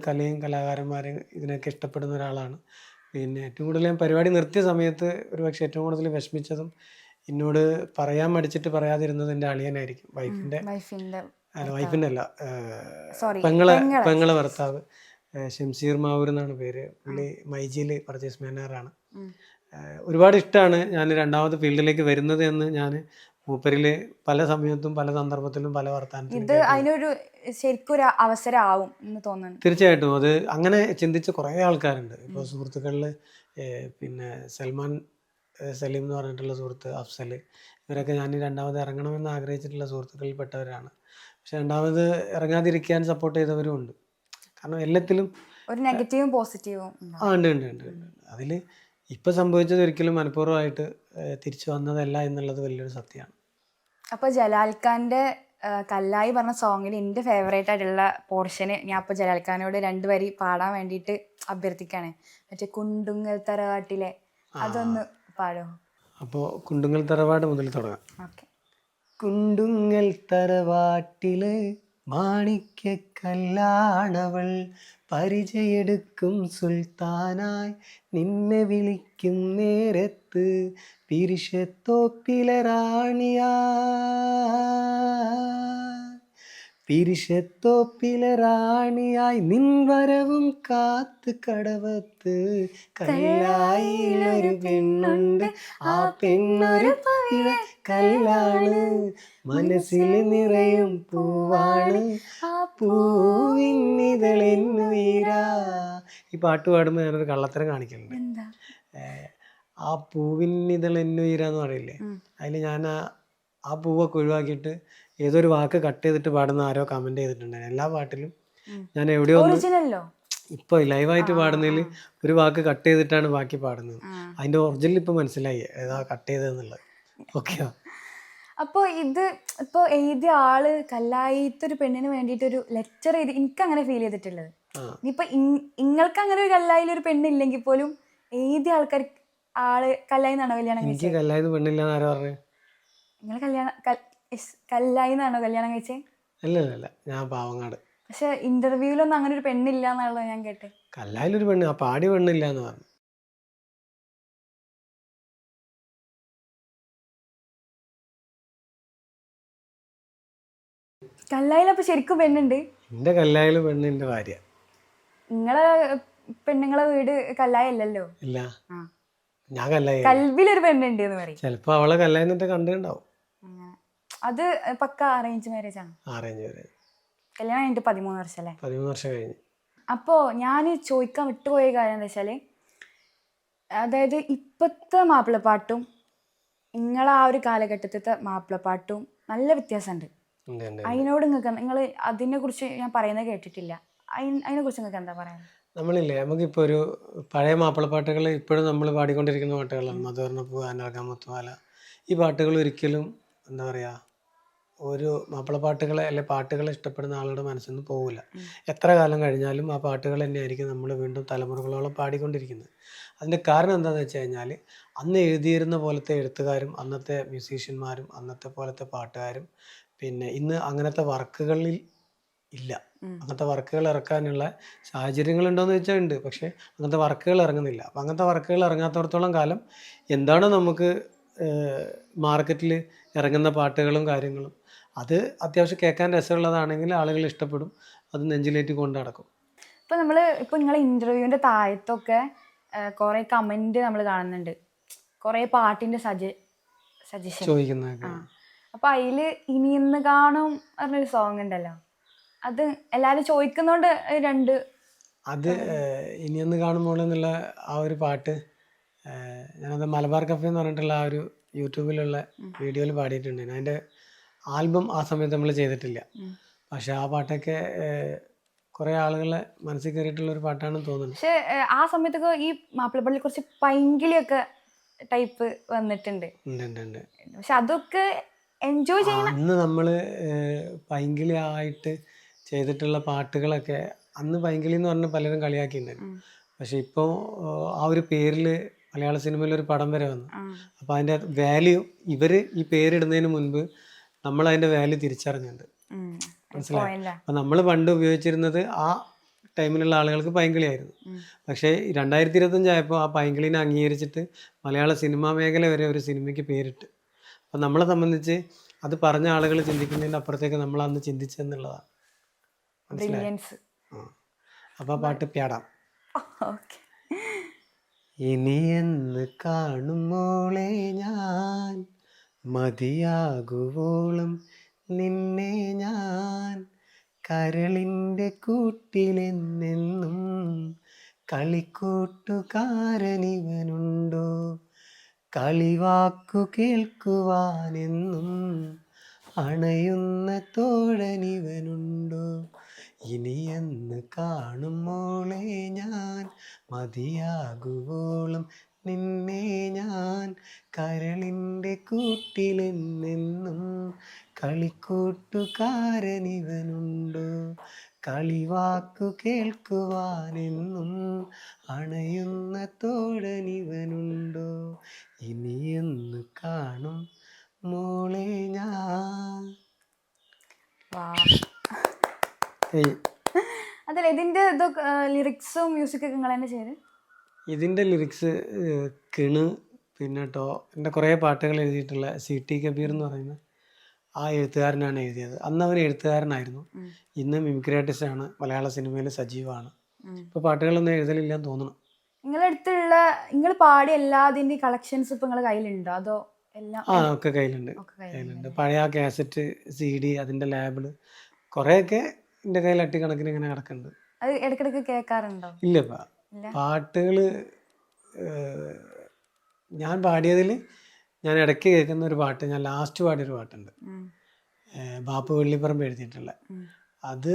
കലയും കലാകാരന്മാരെയും ഇതിനൊക്കെ ഇഷ്ടപ്പെടുന്ന ഒരാളാണ്. പിന്നെ ഏറ്റവും കൂടുതൽ ഞാൻ പരിപാടി നിർത്തിയ സമയത്ത് ഒരുപക്ഷെ ഏറ്റവും കൂടുതൽ വിഷമിച്ചതും എന്നോട് പറയാൻ മടിച്ചിട്ട് പറയാതിരുന്നത് എൻ്റെ അളിയനായിരിക്കും. വൈഫിൻ്റെ അല്ല, പെങ്ങളെ ഭർത്താവ് ഷംസീർ മാവൂർ എന്നാണ് പേര്. പുള്ളി മൈജിയിൽ പർച്ചേസ് മാനേജറാണ്. ഒരുപാട് ഇഷ്ടമാണ് ഞാൻ രണ്ടാമത് ഫീൽഡിലേക്ക് വരുന്നത് എന്ന് ഞാൻ മൂപ്പരിൽ പല സമയത്തും പല സന്ദർഭത്തിലും പല വർത്തമാനത്തിലും ഇത് അതിനൊരു ശരിക്കും ഒരു അവസരമാവും എന്ന് തോന്നുന്നു. തീർച്ചയായിട്ടും അത് അങ്ങനെ ചിന്തിച്ച കുറേ ആൾക്കാരുണ്ട്. ഇപ്പോൾ സുഹൃത്തുക്കളിൽ പിന്നെ സലീം എന്ന് പറഞ്ഞിട്ടുള്ള സുഹൃത്ത്, അഫ്സൽ, ഇവരൊക്കെ ഞാൻ രണ്ടാമത് ഇറങ്ങണമെന്ന് ആഗ്രഹിച്ചിട്ടുള്ള സുഹൃത്തുക്കളിൽ പെട്ടവരാണ്. പക്ഷെ രണ്ടാമത് ഇറങ്ങാതിരിക്കാൻ സപ്പോർട്ട് ചെയ്തവരും ഉണ്ട്. കാരണം എല്ലാത്തിലും ഒരു നെഗറ്റീവും പോസിറ്റീവും ഉണ്ട് ഉണ്ട് ഉണ്ട് ഉണ്ട്. അതിൽ ഇപ്പം സംഭവിച്ചത് ഒരിക്കലും മനഃപൂർവ്വമായിട്ട് തിരിച്ചു വന്നതല്ല എന്നുള്ളത് വലിയൊരു സത്യമാണ്. അപ്പോൾ ജലാൽ ഖാൻ്റെ കല്ലായി പറഞ്ഞ സോങ്ങിൽ എൻ്റെ ഫേവറേറ്റ് ആയിട്ടുള്ള പോർഷന് ഞാൻ അപ്പോൾ ജലാൽ ഖാനോട് 2 വരി പാടാൻ വേണ്ടിയിട്ട് അഭ്യർത്ഥിക്കുകയാണ്. മറ്റേ കുണ്ടുങ്ങൽ തറവാട്ടിലെ അതൊന്ന് പാടോ? അപ്പോൾ കുണ്ടുങ്ങൽ തറവാട് മുതൽ തുടങ്ങാം. ഓക്കെ. കുണ്ടുങ്ങൽ തറവാട്ടില് മാണിക്യക്കല്ലാണവൾ, പരിചയെടുക്കും സുൽത്താനായി നിന്നെ വിളിക്കും നേരത്ത്, പിരിശത്തോപ്പിലെ റാണിയായി നിൻ വരവും കാത്ത് കടവത്ത്, കല്ലായിലൊരു പെണ്ണുണ്ട് ആ പെണ്ണൊരു കല്ലാണ്, മനസ്സിൽ നിറയും പൂവാണ് ആ പൂവിന്നിതളെന്നുയരാ. ഈ പാട്ട് പാടുമ്പോൾ ഞാനൊരു കള്ളത്തരം കാണിക്കലുണ്ട്. എന്താ? ആ പൂവിന്നിതളെന്നുയരാ എന്ന് പറയില്ലേ, അതിൽ ഞാൻ ആ പൂവൊക്കെ ഒഴിവാക്കിയിട്ട് ഏതൊരു വാക്ക് കട്ട് ചെയ്തിട്ട് പാടുന്ന ആരോ കമന്റ് ചെയ്തിട്ടുണ്ടായിരുന്നു. എല്ലാ പാട്ടിലും ഞാൻ എവിടെയോ ഒറിജിനല്ലോ ഇപ്പോൾ ലൈവായിട്ട് പാടുന്നതിൽ ഒരു വാക്ക് കട്ട് ചെയ്തിട്ടാണ് ബാക്കി പാടുന്നത്. അതിന്റെ ഒറിജിനൽ ഇപ്പൊ മനസ്സിലായി ഏതാ കട്ട് ചെയ്തതെന്നുള്ളത്. ഓക്കെ. അപ്പോൾ ഇത് ഇപ്പോൾ എഴുതിയ ആള് കല്ലായിത്തൊരു പെണ്ണിന് വേണ്ടിയിട്ടൊരു ലെറ്റർ എഴുതി, എനിക്ക് അങ്ങനെ ഫീൽ ചെയ്തിട്ടുള്ളത്. ഇനിയിപ്പോൾ നിങ്ങൾക്ക് അങ്ങനെ ഒരു കല്ലായിലൊരു പെണ്ണില്ലെങ്കിൽ പോലും എഴുതിയ ആള് കല്ലായി എന്നാണോ കല്യാണം കഴിച്ചത്? എനിക്ക് കല്ലായി പെണ്ണില്ല ആരോ പറഞ്ഞു. നിങ്ങൾ കല്ലായി എന്നാണോ കല്യാണം കഴിച്ചത്? അല്ല, ഞാൻ പാവങ്ങാട്. പക്ഷെ ഇന്റർവ്യൂലൊന്നും അങ്ങനെ ഒരു പെണ്ണില്ല എന്നുള്ളത് ഞാൻ കേട്ടെ. കല്ലായിലൊരു പെണ്ണ്, ആ പാടി പെണ്ണില്ല എന്ന് പറഞ്ഞു. കല്ലായിലപ്പോൾ ശരിക്കും പെണ്ണുണ്ട്? എന്റെ കല്ലായില് പെണ്ണ് എന്റെ ഭാര്യ. നിങ്ങളെ പെണ്ണുങ്ങളെ വീട് കല്ലായി അല്ലല്ലോ. ഇല്ല, ഞാൻ കല്ലായി. കൽവിലൊരു പെണ്ണുണ്ട് എന്ന് പറയും. ചിലപ്പോ അവളെ കല്ലായി എന്നിട്ട് കണ്ടിട്ടുണ്ടാവും. അത് പക്ക അറേഞ്ച് മാരേജ് ആണ്? Arrange marriage. കല്യാണം കഴിഞ്ഞിട്ട് 13 വർഷം അല്ലേ? 13 വർഷം കഴിഞ്ഞു. അപ്പോൾ ഞാൻ ചോദിക്കാൻ വിട്ടുപോയ കാര്യം എന്താ വെച്ചാൽ, അതായത് ഇപ്പോഴത്തെ മാപ്പിളപ്പാട്ടും നിങ്ങളെ ആ ഒരു കാലഘട്ടത്തിലത്തെ മാപ്പിളപ്പാട്ടും നല്ല വ്യത്യാസമുണ്ട്. അതിനോട് നിങ്ങൾ അതിനെ കുറിച്ച് ഞാൻ പറയുന്നത് കേട്ടിട്ടില്ല. അതിനെ കുറിച്ച് നിങ്ങൾക്ക് എന്താ പറയാ? നമ്മളില്ലേ, നമുക്കിപ്പോൾ ഒരു പഴയ മാപ്പിളപ്പാട്ടുകൾ ഇപ്പോഴും നമ്മൾ പാടിക്കൊണ്ടിരിക്കുന്ന പാട്ടുകളാണ്. മധുവർണ്ണപ്പൂ, അനർഗം, മുത്തുമാല. ഈ പാട്ടുകൾ ഒരിക്കലും എന്താ പറയുക, ഒരു മാപ്പിളപ്പാട്ടുകളെ അല്ലെ പാട്ടുകളെ ഇഷ്ടപ്പെടുന്ന ആളുടെ മനസ്സിൽ നിന്ന് പോകില്ല. എത്ര കാലം കഴിഞ്ഞാലും ആ പാട്ടുകൾ തന്നെയായിരിക്കും നമ്മൾ വീണ്ടും തലമുറകളോളം പാടിക്കൊണ്ടിരിക്കുന്നത്. അതിൻ്റെ കാരണം എന്താണെന്ന് വെച്ച് കഴിഞ്ഞാൽ, അന്ന് എഴുതിയിരുന്ന പോലത്തെ എഴുത്തുകാരും അന്നത്തെ മ്യൂസീഷ്യന്മാരും അന്നത്തെ പോലത്തെ പാട്ടുകാരും പിന്നെ ഇന്ന് അങ്ങനത്തെ വർക്കുകളിൽ ഇല്ല. അങ്ങനത്തെ വർക്കുകൾ ഇറക്കാനുള്ള സാഹചര്യങ്ങളുണ്ടോയെന്ന് വെച്ചാൽ ഉണ്ട്, പക്ഷേ അങ്ങനത്തെ വർക്കുകൾ ഇറങ്ങുന്നില്ല. അപ്പം അങ്ങനത്തെ വർക്കുകൾ ഇറങ്ങാത്തടത്തോളം കാലം എന്താണ് നമുക്ക് മാർക്കറ്റിൽ ഇറങ്ങുന്ന പാട്ടുകളും കാര്യങ്ങളും അത് അത്യാവശ്യം കേൾക്കാൻ രസമുള്ളതാണെങ്കിൽ ആളുകൾ ഇഷ്ടപ്പെടും, അത് നെഞ്ചിലേറ്റി കൊണ്ട് നടക്കും. ഇപ്പോൾ നിങ്ങളെ ഇൻ്റർവ്യൂവിൻ്റെ താഴത്തൊക്കെ കുറേ കമൻറ്റ് നമ്മൾ കാണുന്നുണ്ട്, കുറേ പാട്ടിൻ്റെ സജഷൻ ചോദിക്കുന്നതൊക്കെ. അപ്പോൾ അതിൽ ഇനിയെന്ന് കാണും പറഞ്ഞൊരു സോങ് ഉണ്ടല്ലോ, അത് എല്ലാവരും ചോദിക്കുന്നോണ്ട് അത് ഇനിയൊന്ന് കാണുമ്പോൾ എന്നുള്ള ആ ഒരു പാട്ട് ഞാനത് മലബാർ കഫേ എന്ന് പറഞ്ഞിട്ടുള്ള ആ ഒരു യൂട്യൂബിലുള്ള വീഡിയോയിൽ പാടിയിട്ടുണ്ട്. അതിൻ്റെ ആൽബം ആ സമയത്ത് നമ്മൾ ചെയ്തിട്ടില്ല. പക്ഷെ ആ പാട്ടൊക്കെ കുറേ ആളുകളെ മനസ്സിൽ കയറിയിട്ടുള്ള ഒരു പാട്ടാണെന്ന് തോന്നുന്നു. പക്ഷെ ആ സമയത്തൊക്കെ ഈ മാപ്പിളപ്പാട്ടിൽ കുറച്ച് പൈങ്കിളിയൊക്കെ ടൈപ്പ് വന്നിട്ടുണ്ട്. പക്ഷെ അതൊക്കെ എൻജോയ് ചെയ്യണം. അന്ന് നമ്മൾ പൈങ്കിളി ആയിട്ട് ചെയ്തിട്ടുള്ള പാട്ടുകളൊക്കെ അന്ന് പൈങ്കിളി എന്ന് പറഞ്ഞ് പലരും കളിയാക്കിയിട്ടുണ്ടായിരുന്നു. പക്ഷെ ഇപ്പോൾ ആ ഒരു പേരിൽ മലയാള സിനിമയിൽ ഒരു പടം വരെ വന്നു. അപ്പോൾ അതിൻ്റെ വാല്യൂ ഇവർ ഈ പേരിടുന്നതിന് മുൻപ് നമ്മൾ അതിൻ്റെ വാല്യൂ തിരിച്ചറിഞ്ഞിട്ടുണ്ട്. മനസ്സിലായി? അപ്പം നമ്മൾ പണ്ട് ഉപയോഗിച്ചിരുന്നത് ആ ടൈമിലുള്ള ആളുകൾക്ക് പൈങ്കിളിയായിരുന്നു. പക്ഷേ 2025 ആയപ്പോൾ ആ പൈങ്കിളിനെ അംഗീകരിച്ചിട്ട് മലയാള സിനിമാ മേഖല വരെ ഒരു സിനിമയ്ക്ക് പേരിട്ട്. അപ്പം നമ്മളെ സംബന്ധിച്ച് അത് പറഞ്ഞ ആളുകൾ ചിന്തിക്കുന്നതിൻ്റെ അപ്പുറത്തേക്ക് നമ്മൾ അന്ന് ചിന്തിച്ചെന്നുള്ളതാണ്. മനസ്സിലായി? അപ്പോൾ ആ പാട്ട് പ്യാടാം. ഇനിയെന്ന് കാണുമോളെ ഞാൻ മതിയാകുവോളം നിന്നെ ഞാൻ കരളിൻ്റെ കൂട്ടിലെന്നെന്നും കളിക്കൂട്ടുകാരനിവനുണ്ടോ കളിവാക്കു കേൾക്കുവാനെന്നും അണയുന്ന തോഴനിവനുണ്ടോ ഇനിയെന്ന് കാണുമോളെ ഞാൻ മതിയാകുവോളം നിന്നെ ഞാൻ കരളിൻ്റെ കൂട്ടിലെന്നെന്നും കളിക്കൂട്ടുകാരനിവനുണ്ടോ കളിവാക്കു കേൾക്കുവാനെന്നും അണയുന്ന തോഴനിവനുണ്ടോ ഇനിയെന്ന് കാണും മോളെ ഞാൻ. ഏയ്, അതല്ല ഇതിന്റെ ലിറിക്സും മ്യൂസിക്കൊക്കെ നിങ്ങൾ തന്നെ ചെയ്ത്? ഇതിൻ്റെ ലിറിക്സ് കിണ് പിന്നെ എൻ്റെ കുറേ പാട്ടുകൾ എഴുതിയിട്ടുള്ള CT കബീർ എന്ന് പറയുന്ന ആ എഴുത്തുകാരനാണ് എഴുതിയത്. അന്ന് അവൻ എഴുത്തുകാരനായിരുന്നു, ഇന്ന് മിമിക്രി ആർട്ടിസ്റ്റാണ്, മലയാള സിനിമയിൽ സജീവമാണ്. ഇപ്പോൾ പാട്ടുകളൊന്നും എഴുതലില്ലാന്ന് തോന്നുന്നു. നിങ്ങളടുത്തുള്ള നിങ്ങൾ പാടിയ എല്ലാതിന്റെ കളക്ഷൻസ് ഇപ്പൊ നിങ്ങളുടെ കയ്യിലുണ്ടോ അതോ എല്ലാം? ഒക്കെ കയ്യിലുണ്ട്. പഴയ ആ കാസറ്റ് CD അതിൻ്റെ ലാബിള് കുറേയൊക്കെ എൻ്റെ കയ്യിൽ അട്ടിക്കണക്കിന് ഇങ്ങനെ കിടക്കുന്നുണ്ട്. അത് ഇടയ്ക്കിടയ്ക്ക് കേൾക്കാറുണ്ടോ? ഇല്ലപ്പാ, പാട്ടുകൾ ഞാൻ പാടിയതിൽ ഞാൻ ഇടയ്ക്ക് കേൾക്കുന്ന ഒരു പാട്ട്, ഞാൻ ലാസ്റ്റ് പാടിയൊരു പാട്ടുണ്ട്, ബാപ്പു വെള്ളിപ്പറമ്പ് എഴുതിയിട്ടുള്ള. അത്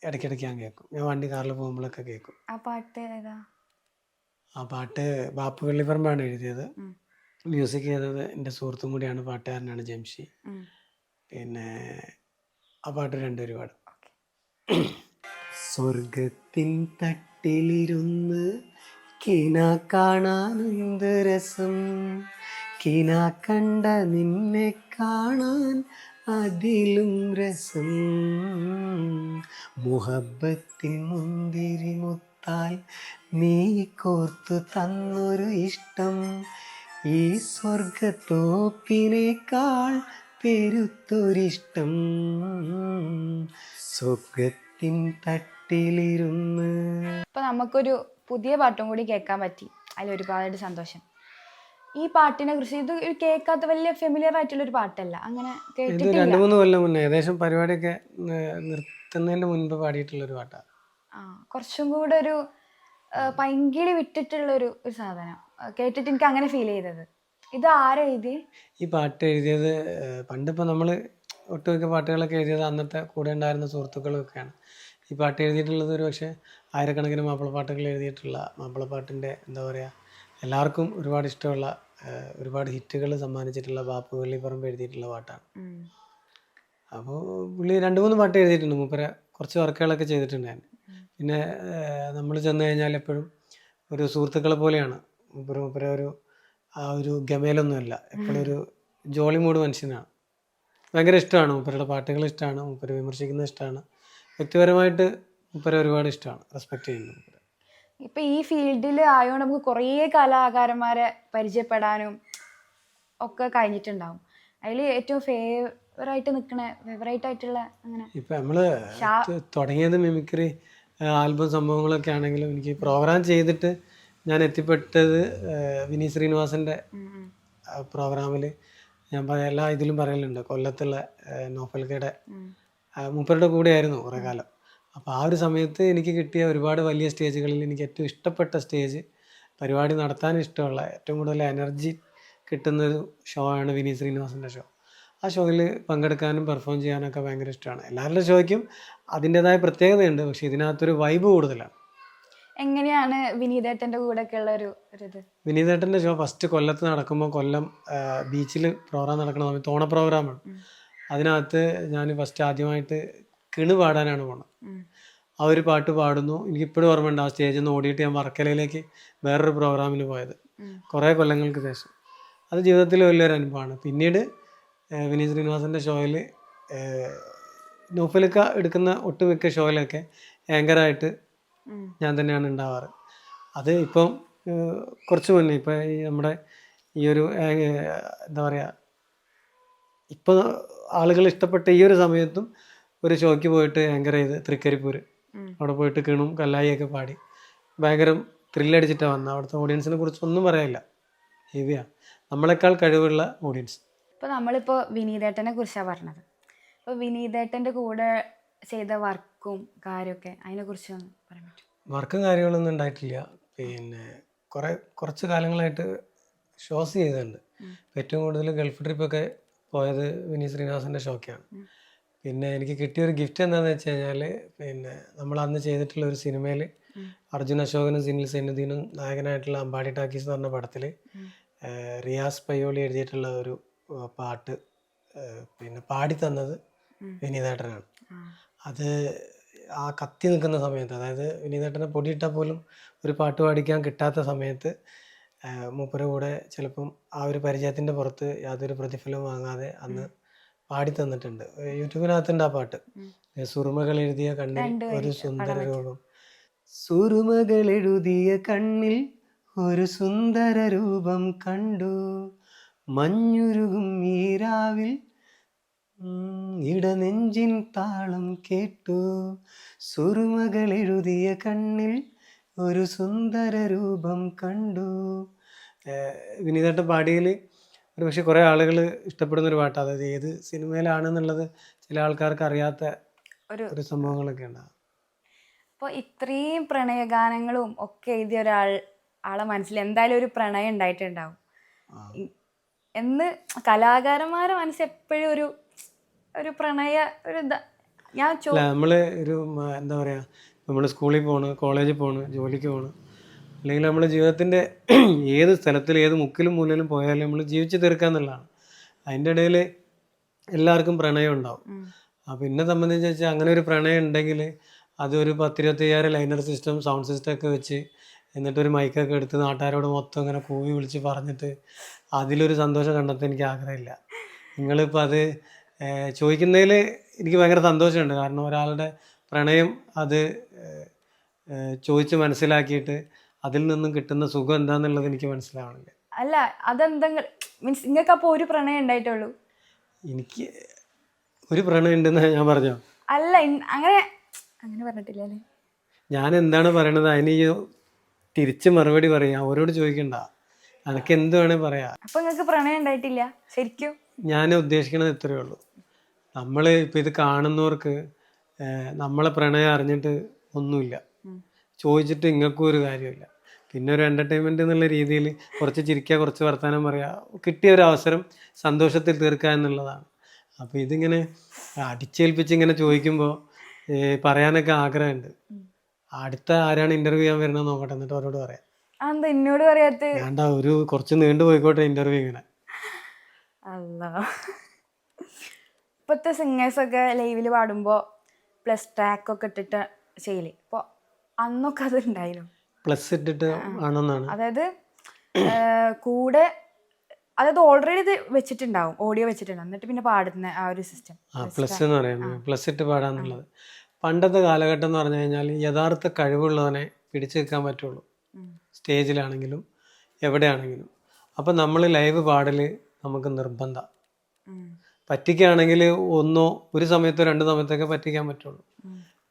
ഇടയ്ക്കിടയ്ക്ക് ഞാൻ കേൾക്കും. ഞാൻ വണ്ടി കാറിൽ പോകുമ്പോഴൊക്കെ കേൾക്കും. ആ പാട്ട് ഏതാ? ആ പാട്ട് ബാപ്പു വെള്ളിപ്പറമ്പാണ് എഴുതിയത്. മ്യൂസിക് ചെയ്തത് എൻ്റെ സുഹൃത്തും കൂടിയാണ്, പാട്ടുകാരനാണ് ജംഷി. പിന്നെ ആ പാട്ട് രണ്ടുപേരും പാടും. സ്വർഗത്തിൻ തട്ടിലിരുന്ന് കിന കാണാനെന്ത് രസം, കിന കണ്ട നിന്നെ കാണാൻ അതിലും രസം, മുഹബത്തിൻ മുന്തിരി മുത്താൽ നീ കോർത്തു തന്നൊരു ഇഷ്ടം, ഈ സ്വർഗത്തോപ്പിനേക്കാൾ പെരുത്തൊരിഷ്ടം, സ്വർഗത്തിൻ തട്ടിലിരുന്ന്. ഇപ്പൊ നമുക്കൊരു പുതിയ പാട്ടും കൂടി കേൾക്കാൻ പറ്റി, അതിൽ ഒരുപാട് സന്തോഷം. ഈ പാട്ടിനെ കുറിച്ച് ഇത് കേൾക്കാത്ത വലിയ ഫെമിലിയർ ആയിട്ടുള്ള ഒരു പാട്ടല്ല, അങ്ങനെ ഇത് കേട്ടിട്ടില്ല. 2-3 കൊല്ലം മുന്നേ ഏകദേശം പരിപാടിയൊക്കെ നിർത്തുന്നതിന് മുൻപ് പാടിയിട്ടുള്ള ഒരു പാട്ടാണ്. കുറച്ചും കൂടെ ഒരു പൈങ്കിളി വിട്ടിട്ടുള്ള ഒരു സാധനം കേട്ടിട്ട് എനിക്ക് അങ്ങനെ ഫീൽ ചെയ്തത്. ഇത് ആരാ എഴുതി? ഈ പാട്ട് എഴുതിയത് പണ്ടിപ്പോൾ നമ്മൾ ഒട്ടുമിക്ക പാട്ടുകളൊക്കെ എഴുതിയത് അന്നത്തെ കൂടെ ഉണ്ടായിരുന്ന സുഹൃത്തുക്കളൊക്കെയാണ്. ഈ പാട്ട് എഴുതിയിട്ടുള്ളത് ഒരു പക്ഷേ ആയിരക്കണക്കിന് മാപ്പിളപ്പാട്ടുകൾ എഴുതിയിട്ടുള്ള, മാപ്പിളപ്പാട്ടിൻ്റെ എന്താ പറയുക, എല്ലാവർക്കും ഒരുപാട് ഇഷ്ടമുള്ള, ഒരുപാട് ഹിറ്റുകൾ സമ്മാനിച്ചിട്ടുള്ള ബാപ്പു വെള്ളിപ്പറമ്പ് എഴുതിയിട്ടുള്ള പാട്ടാണ്. അപ്പോൾ പുള്ളി 2-3 പാട്ട് എഴുതിയിട്ടുണ്ട്. മൂപ്പര കുറച്ച് വർക്കുകളൊക്കെ ചെയ്തിട്ടുണ്ടായിരുന്നു. പിന്നെ നമ്മൾ ചെന്ന് കഴിഞ്ഞാൽ എപ്പോഴും ഒരു സുഹൃത്തുക്കളെ പോലെയാണ് മൂപ്പര. ആ ഒരു ഗമയിലൊന്നുമല്ല, എപ്പോഴും ഒരു ജോളി മൂഡ് മനുഷ്യനാണ്. ഭയങ്കര ഇഷ്ടമാണ് മൂപ്പരുടെ പാട്ടുകൾ, ഇഷ്ടമാണ് മൂപ്പര് വിമർശിക്കുന്നത്, ഇഷ്ടമാണ് വ്യക്തിപരമായിട്ട് മൂപ്പര ഒരുപാട് ഇഷ്ടമാണ്, റെസ്പെക്ട് ചെയ്യുന്നു മൂപ്പര. ഇപ്പം ഈ ഫീൽഡിൽ ആയതുകൊണ്ട് നമുക്ക് കുറേ കലാകാരന്മാരെ പരിചയപ്പെടാനും ഒക്കെ കഴിഞ്ഞിട്ടുണ്ടാവും. അതിൽ ഏറ്റവും ഫേവറായിട്ട് ആയിട്ടുള്ള അങ്ങനെ ഇപ്പം നമ്മൾ തുടങ്ങിയത് മിമിക്രി ആൽബം സംഭവങ്ങളൊക്കെ ആണെങ്കിലും എനിക്ക് പ്രോഗ്രാം ചെയ്തിട്ട് ഞാൻ എത്തിപ്പെട്ടത് വിനീത് ശ്രീനിവാസൻ്റെ പ്രോഗ്രാമിൽ. ഞാൻ എല്ലാ ഇതിലും പറയലുണ്ട്, കൊല്ലത്തുള്ള നോഫൽക്കയുടെ മൂപ്പരുടെ കൂടെയായിരുന്നു കുറേ കാലം. അപ്പോൾ ആ ഒരു സമയത്ത് എനിക്ക് കിട്ടിയ ഒരുപാട് വലിയ സ്റ്റേജുകളിൽ എനിക്ക് ഏറ്റവും ഇഷ്ടപ്പെട്ട സ്റ്റേജ്, പരിപാടി നടത്താൻ ഇഷ്ടമുള്ള, ഏറ്റവും കൂടുതൽ എനർജി കിട്ടുന്നൊരു ഷോ ആണ് വിനീത് ശ്രീനിവാസൻ്റെ ഷോ. ആ ഷോയിൽ പങ്കെടുക്കാനും പെർഫോം ചെയ്യാനൊക്കെ ഭയങ്കര ഇഷ്ടമാണ്. എല്ലാവരുടെ ഷോയ്ക്കും അതിൻ്റെതായ പ്രത്യേകതയുണ്ട്, പക്ഷെ ഇതിനകത്തൊരു വൈബ് കൂടുതലാണ്. എങ്ങനെയാണ് വിനീതേട്ടൻ്റെ കൂടെ ഒക്കെ ഉള്ള ഒരു ഇത്? വിനീതേട്ടൻ്റെ ഷോ ഫസ്റ്റ് കൊല്ലത്ത് നടക്കുമ്പോൾ, കൊല്ലം ബീച്ചിൽ പ്രോഗ്രാം നടക്കുന്ന സമയത്ത്, ഓണ പ്രോഗ്രാമാണ്. അതിനകത്ത് ഞാൻ ഫസ്റ്റ് ആദ്യമായിട്ട് കിണു പാടാനാണ് പോണത്. ആ ഒരു പാട്ട് പാടുന്നു. എനിക്കിപ്പോഴും ഓർമ്മയുണ്ട്, ആ സ്റ്റേജിൽ നിന്ന് ഓടിയിട്ട് ഞാൻ വർക്കലയിലേക്ക് വേറൊരു പ്രോഗ്രാമിന് പോയത് കുറേ കൊല്ലങ്ങൾക്ക് ശേഷം. അത് ജീവിതത്തിൽ വലിയൊരു അനുഭവമാണ്. പിന്നീട് വിനീത് ശ്രീനിവാസൻ്റെ ഷോയിൽ, നൗഫലിക്ക എടുക്കുന്ന ഒട്ടുമിക്ക ഷോയിലൊക്കെ ആങ്കറായിട്ട് ഞാൻ തന്നെയാണ് ഉണ്ടാവാറ്. അത് ഇപ്പം കുറച്ച് മുന്നേ, ഇപ്പം ഈ നമ്മുടെ ഈ ഒരു എന്താ പറയുക, ഇപ്പോൾ ആളുകൾ ഇഷ്ടപ്പെട്ട ഈ ഒരു സമയത്തും ഒരു ഷോയ്ക്ക് പോയിട്ട് ആങ്കർ ചെയ്ത് തൃക്കരിപ്പൂർ അവിടെ പോയിട്ട് കിണും കല്ലായിയൊക്കെ പാടി ഭയങ്കര ത്രില്ലടിച്ചിട്ടാണ് വന്നത്. അവിടുത്തെ ഓഡിയൻസിനെ കുറിച്ച് ഒന്നും പറയാനില്ല. ഹെവിയാണ്, നമ്മളെക്കാൾ കഴിവുള്ള ഓഡിയൻസ്. ഇപ്പോൾ നമ്മളിപ്പോൾ വിനീതേട്ടനെ കുറിച്ചാണ് പറഞ്ഞത്. അപ്പോൾ വിനീതേട്ടൻ്റെ കൂടെ ചെയ്ത വർക്കും കാര്യമൊക്കെ അതിനെക്കുറിച്ച് ഒന്ന് പറയാൻ പറ്റും? വർക്കും കാര്യങ്ങളൊന്നും ഉണ്ടായിട്ടില്ല. പിന്നെ കുറച്ച് കാലങ്ങളായിട്ട് ഷോസ് ചെയ്തിട്ടുണ്ട്. ഏറ്റവും കൂടുതൽ ഗൾഫ് ട്രിപ്പൊക്കെ പോയത് വിനീത് ശ്രീനിവാസൻ്റെ ഷോക്കാണ്. പിന്നെ എനിക്ക് കിട്ടിയൊരു ഗിഫ്റ്റ് എന്താണെന്ന് വെച്ച് കഴിഞ്ഞാൽ, പിന്നെ നമ്മൾ അന്ന് ചെയ്തിട്ടുള്ള ഒരു സിനിമയിൽ അർജുൻ അശോകനും സിനിൽ സൈനുദ്ദീനും നായകനായിട്ടുള്ള അമ്പാടി ടാക്കീസ് എന്ന് പറഞ്ഞ പടത്തിൽ റിയാസ് പയ്യോളി എഴുതിയിട്ടുള്ള ഒരു പാട്ട് പിന്നെ പാടി തന്നത് വിനീതേട്ടനാണ്. അത് ആ കത്തി നിൽക്കുന്ന സമയത്ത്, അതായത് വിനീതേട്ടനെ പൊടിയിട്ടാൽ പോലും ഒരു പാട്ട് പാടിക്കാൻ കിട്ടാത്ത സമയത്ത് മൂപ്പര കൂടെ ചിലപ്പം ആ ഒരു പരിചയത്തിൻ്റെ പുറത്ത് യാതൊരു പ്രതിഫലവും വാങ്ങാതെ അന്ന് പാടി തന്നിട്ടുണ്ട്. യൂട്യൂബിനകത്തുണ്ട് ആ പാട്ട്. സുറുമകൾ എഴുതിയ കണ്ണിൽ ഒരു സുന്ദര രൂപം, സുറുമകൾ എഴുതിയ കണ്ണിൽ ഒരു സുന്ദര രൂപം കണ്ടു, മഞ്ഞുരുകും ഈരാവിൽ ഇടനെഞ്ചിൻ താളം കേട്ടു, സുറുമകൾ എഴുതിയ കണ്ണിൽ ഒരു സുന്ദര രൂപം കണ്ടു. വിനീതേട്ടൻ പാടിയതിൽ ഒരു പക്ഷേ കുറേ ആളുകൾ ഇഷ്ടപ്പെടുന്നൊരു പാട്ടാണ്. അതായത് ഏത് സിനിമയിലാണെന്നുള്ളത് ചില ആൾക്കാർക്ക് അറിയാത്ത ഒരു സംഭവങ്ങളൊക്കെ ഉണ്ടാകും. അപ്പോൾ ഇത്രയും പ്രണയഗാനങ്ങളും ഒക്കെ എഴുതിയ ആളെ മനസ്സിൽ എന്തായാലും ഒരു പ്രണയം ഉണ്ടായിട്ടുണ്ടാവും എന്ന്. കലാകാരന്മാരെ മനസ്സിൽ എപ്പോഴും ഒരു പ്രണയ ഒരു ഞാൻ നമ്മൾ ഒരു എന്താ പറയുക, നമ്മൾ സ്കൂളിൽ പോണ്, കോളേജിൽ പോണ്, ജോലിക്ക് പോണ്, അല്ലെങ്കിൽ നമ്മൾ ജീവിതത്തിൻ്റെ ഏത് സ്ഥലത്തിൽ ഏത് മുക്കിലും മൂലയിലും പോയാലും നമ്മൾ ജീവിച്ച് തീർക്കുക എന്നുള്ളതാണ്. അതിൻ്റെ ഇടയിൽ എല്ലാവർക്കും പ്രണയം ഉണ്ടാവും. അപ്പോൾ എന്നെ സംബന്ധിച്ച് വെച്ചാൽ അങ്ങനെ ഒരു പ്രണയം ഉണ്ടെങ്കിൽ അതൊരു 10-25 ലൈനർ സിസ്റ്റം, സൗണ്ട് സിസ്റ്റം ഒക്കെ വെച്ച്, എന്നിട്ടൊരു മൈക്കൊക്കെ എടുത്ത് നാട്ടുകാരോട് മൊത്തം ഇങ്ങനെ കൂവി വിളിച്ച് പറഞ്ഞിട്ട് അതിലൊരു സന്തോഷം കണ്ടെത്താൻ എനിക്ക് ആഗ്രഹമില്ല. നിങ്ങളിപ്പോൾ അത് ചോദിക്കുന്നതിൽ എനിക്ക് ഭയങ്കര സന്തോഷമുണ്ട്. കാരണം ഒരാളുടെ പ്രണയം അത് ചോദിച്ച് മനസ്സിലാക്കിയിട്ട് അതിൽ നിന്നും കിട്ടുന്ന സുഖം എന്താണെന്നുള്ളത് എനിക്ക് മനസ്സിലാവണില്ല. അല്ല, അതെന്തെങ്കിലും മീൻസ് നിങ്ങൾക്ക് അപ്പോൾ ഒരു പ്രണയം ഉണ്ടായിട്ടുള്ളൂ? എനിക്ക് ഒരു പ്രണയം ഉണ്ടെന്ന് ഞാൻ പറഞ്ഞോ? അല്ല, അങ്ങനെ പറഞ്ഞിട്ടില്ല അല്ലേ. ഞാൻ എന്താണ് പറയണത് അതിന് തിരിച്ച് മറുപടി പറയാം. അവരോട് ചോദിക്കണ്ട, അനക്ക് എന്ത് വേണേ പറയാം. അപ്പൊ നിങ്ങൾക്ക് പ്രണയം ഉണ്ടായിട്ടില്ല ശരിക്കും? ഞാൻ ഉദ്ദേശിക്കണത് ഇത്രയേ ഉള്ളൂ. നമ്മൾ ഇപ്പം ഇത് കാണുന്നവർക്ക് നമ്മളെ പ്രണയം അറിഞ്ഞിട്ട് ഒന്നുമില്ല, ചോദിച്ചിട്ട് ഇങ്ങൾക്കും ഒരു കാര്യമില്ല. പിന്നെ ഒരു എൻ്റർടൈൻമെൻറ്റ് എന്നുള്ള രീതിയിൽ കുറച്ച് ചിരിക്കുക, കുറച്ച് വർത്തമാനം പറയുക, കിട്ടിയ ഒരു അവസരം സന്തോഷത്തിൽ തീർക്കുക എന്നുള്ളതാണ്. അപ്പോൾ ഇതിങ്ങനെ അടിച്ചേൽപ്പിച്ച് ഇങ്ങനെ ചോദിക്കുമ്പോൾ പറയാനൊക്കെ ആഗ്രഹമുണ്ട്. അടുത്ത ആരാണ് ഇൻ്റർവ്യൂ ചെയ്യാൻ വരുന്നത് നോക്കട്ടെ, എന്നിട്ട് അവരോട് പറയാം. എന്നോട് പറയാത്ത വേണ്ട, ഒരു കുറച്ച് നീണ്ടു പോയിക്കോട്ടെ ഇൻ്റർവ്യൂ ഇങ്ങനെ. അല്ല, ഇപ്പോഴത്തെ സിംഗേഴ്സൊക്കെ ലൈവിൽ പാടുമ്പോൾ പ്ലസ് ട്രാക്കൊക്കെ ഇട്ടിട്ട് ചെയ്യല്. അപ്പോൾ അന്നൊക്കെ അത് ഉണ്ടായിരുന്നു. പ്ലസ് ഇട്ടിട്ട് ആണെന്നാണ്, അതായത് കൂടെ, അതായത് ഓൾറെഡി ഇത് വെച്ചിട്ടുണ്ടാവും, ഓഡിയോ വെച്ചിട്ടുണ്ടാവും, എന്നിട്ട് പിന്നെ പാടുന്ന ആ ഒരു സിസ്റ്റം. പ്ലസ് എന്ന് പറയുന്നത് പ്ലസ് ഇട്ട് പാടാന്നുള്ളത്. പണ്ടത്തെ കാലഘട്ടം എന്ന് പറഞ്ഞു കഴിഞ്ഞാൽ യഥാർത്ഥ കഴിവുള്ളവനെ പിടിച്ചു നിൽക്കാൻ പറ്റുള്ളൂ, സ്റ്റേജിലാണെങ്കിലും എവിടെയാണെങ്കിലും. അപ്പം നമ്മൾ ലൈവ് പാടൽ നമുക്ക് നിർബന്ധം. പറ്റിക്കുകയാണെങ്കിൽ ഒരു സമയത്തോ 2 സമയത്തൊക്കെ പറ്റിക്കാൻ പറ്റുള്ളൂ.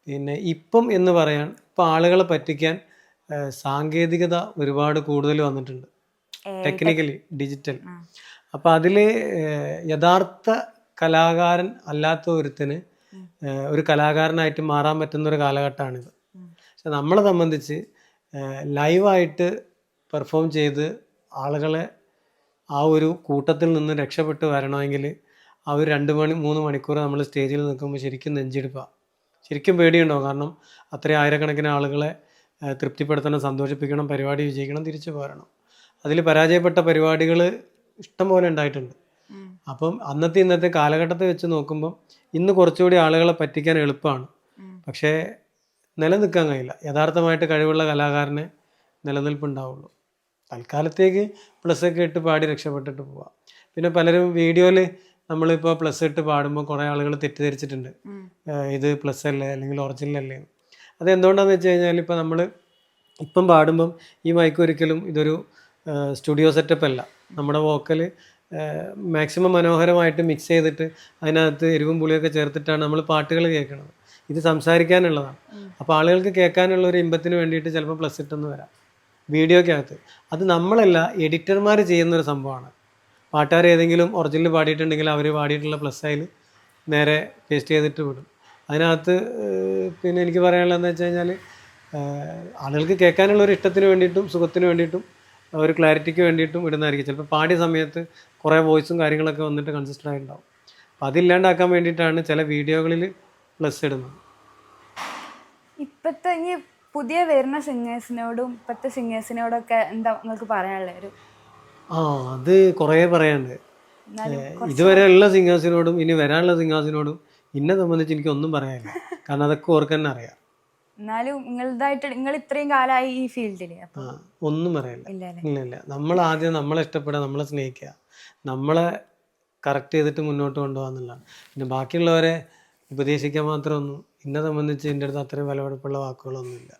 പിന്നെ ഇപ്പം എന്ന് പറയാൻ ഇപ്പം ആളുകളെ പറ്റിക്കാൻ സാങ്കേതികത ഒരുപാട് കൂടുതൽ വന്നിട്ടുണ്ട്, ടെക്നിക്കലി ഡിജിറ്റൽ. അപ്പം അതിൽ യഥാർത്ഥ കലാകാരൻ അല്ലാത്ത ഒരുത്തിന് ഒരു കലാകാരനായിട്ട് മാറാൻ പറ്റുന്ന ഒരു കാലഘട്ടമാണിത്. പക്ഷെ നമ്മളെ സംബന്ധിച്ച് ലൈവായിട്ട് പെർഫോം ചെയ്ത് ആളുകളെ ആ ഒരു കൂട്ടത്തിൽ നിന്ന് രക്ഷപ്പെട്ട് വരണമെങ്കിൽ ആ ഒരു 2-3 മണിക്കൂർ നമ്മൾ സ്റ്റേജിൽ നിൽക്കുമ്പോൾ ശരിക്കും നെഞ്ചെടുപ്പാണ്, ശരിക്കും പേടിയുണ്ടാവും. കാരണം അത്രയും ആയിരക്കണക്കിന് ആളുകളെ തൃപ്തിപ്പെടുത്തണം, സന്തോഷിപ്പിക്കണം, പരിപാടി വിജയിക്കണം, തിരിച്ചു പോരണം. അതിൽ പരാജയപ്പെട്ട പരിപാടികൾ ഇഷ്ടം പോലെ ഉണ്ടായിട്ടുണ്ട്. അപ്പം ഇന്നത്തെ കാലഘട്ടത്തെ വെച്ച് നോക്കുമ്പം ഇന്ന് കുറച്ചുകൂടി ആളുകളെ പറ്റിക്കാൻ എളുപ്പമാണ്, പക്ഷേ നിലനിൽക്കാൻ കഴിയില്ല. യഥാർത്ഥമായിട്ട് കഴിവുള്ള കലാകാരനെ നിലനിൽപ്പുണ്ടാവുള്ളൂ. തൽക്കാലത്തേക്ക് പ്ലസ്സൊക്കെ ഇട്ട് പാടി രക്ഷപ്പെട്ടിട്ട് പോവാം. പിന്നെ പലരും വീഡിയോയിൽ നമ്മളിപ്പോൾ പ്ലസ് ഇട്ട് പാടുമ്പോൾ കുറേ ആളുകൾ തെറ്റിദ്ധരിച്ചിട്ടുണ്ട്, ഇത് പ്ലസ് അല്ലേ അല്ലെങ്കിൽ ഒറിജിനൽ അല്ലേ. അതെന്തുകൊണ്ടാണെന്ന് വെച്ച് കഴിഞ്ഞാൽ ഇപ്പം നമ്മൾ ഇപ്പം പാടുമ്പം ഈ മൈക്ക് ഒരിക്കലും ഇതൊരു സ്റ്റുഡിയോ സെറ്റപ്പ് അല്ല. നമ്മുടെ വോക്കൽ മാക്സിമം മനോഹരമായിട്ട് മിക്സ് ചെയ്തിട്ട് അതിനകത്ത് എരിവും പുളിയൊക്കെ ചേർത്തിട്ടാണ് നമ്മൾ പാട്ടുകൾ കേൾക്കുന്നത്. ഇത് സംസാരിക്കാനുള്ളതാണ്. അപ്പോൾ ആളുകൾക്ക് കേൾക്കാനുള്ള ഒരു ഇമ്പത്തിന് വേണ്ടിയിട്ട് ചിലപ്പോൾ പ്ലസ് ഇട്ടെന്ന് വരാം. വീഡിയോക്കകത്ത്. അത് നമ്മളല്ല, എഡിറ്റർമാർ ചെയ്യുന്നൊരു സംഭവമാണ്. പാട്ടുകാർ ഏതെങ്കിലും ഒറിജിനൽ പാടിയിട്ടുണ്ടെങ്കിൽ അവർ പാടിയിട്ടുള്ള പ്ലസ് അതിൽ നേരെ പേസ്റ്റ് ചെയ്തിട്ട് വിടും. അതിനകത്ത് പിന്നെ എനിക്ക് പറയാനുള്ളതെന്ന് വെച്ച് കഴിഞ്ഞാൽ ആളുകൾക്ക് കേൾക്കാനുള്ള ഒരു ഇഷ്ടത്തിന് വേണ്ടിയിട്ടും സുഖത്തിന് വേണ്ടിയിട്ടും ഒരു ക്ലാരിറ്റിക്ക് വേണ്ടിയിട്ടും ഇടുന്നതായിരിക്കും. ചിലപ്പോൾ പാടിയ സമയത്ത് കുറേ വോയിസും കാര്യങ്ങളൊക്കെ വന്നിട്ട് കൺസിസ്റ്റൻ്റ് ആയിട്ടുണ്ടാവും. അപ്പം അതില്ലാണ്ടാക്കാൻ വേണ്ടിയിട്ടാണ് ചില വീഡിയോകളിൽ പ്ലസ് ഇടുന്നത്. ഇപ്പോഴത്തെ ഇനി പുതിയ വരുന്ന സിംഗേഴ്സിനോടും ഇപ്പോഴത്തെ സിംഗേഴ്സിനോടൊക്കെ എന്താ നിങ്ങൾക്ക് പറയാനുള്ളത്? അത് കുറേ പറയാനുണ്ട്. ഇതുവരെ ഉള്ള സിംഗേഴ്സിനോടും ഇനി വരാനുള്ള സിംഗേഴ്സിനോടും എന്നെ സംബന്ധിച്ച് എനിക്കൊന്നും പറയാനില്ല. കാരണം അതൊക്കെ ഓർക്ക് തന്നെ അറിയാം. എന്നാലും നിങ്ങളുടേതായിട്ട് നിങ്ങൾ ഇത്രയും കാലമായി ഈ ഫീൽഡിൽ ഒന്നും പറയില്ല. ഇല്ല. നമ്മൾ ആദ്യം നമ്മളെ ഇഷ്ടപ്പെടുക, നമ്മളെ സ്നേഹിക്കുക, നമ്മളെ കറക്റ്റ് ചെയ്തിട്ട് മുന്നോട്ട് കൊണ്ടുപോകാന്നുള്ളതാണ്. പിന്നെ ബാക്കിയുള്ളവരെ ഉപദേശിക്കാൻ മാത്രമൊന്നും എന്നെ സംബന്ധിച്ച് എൻ്റെ അടുത്ത് അത്രയും വിലപിടിപ്പുള്ള വാക്കുകളൊന്നുമില്ല.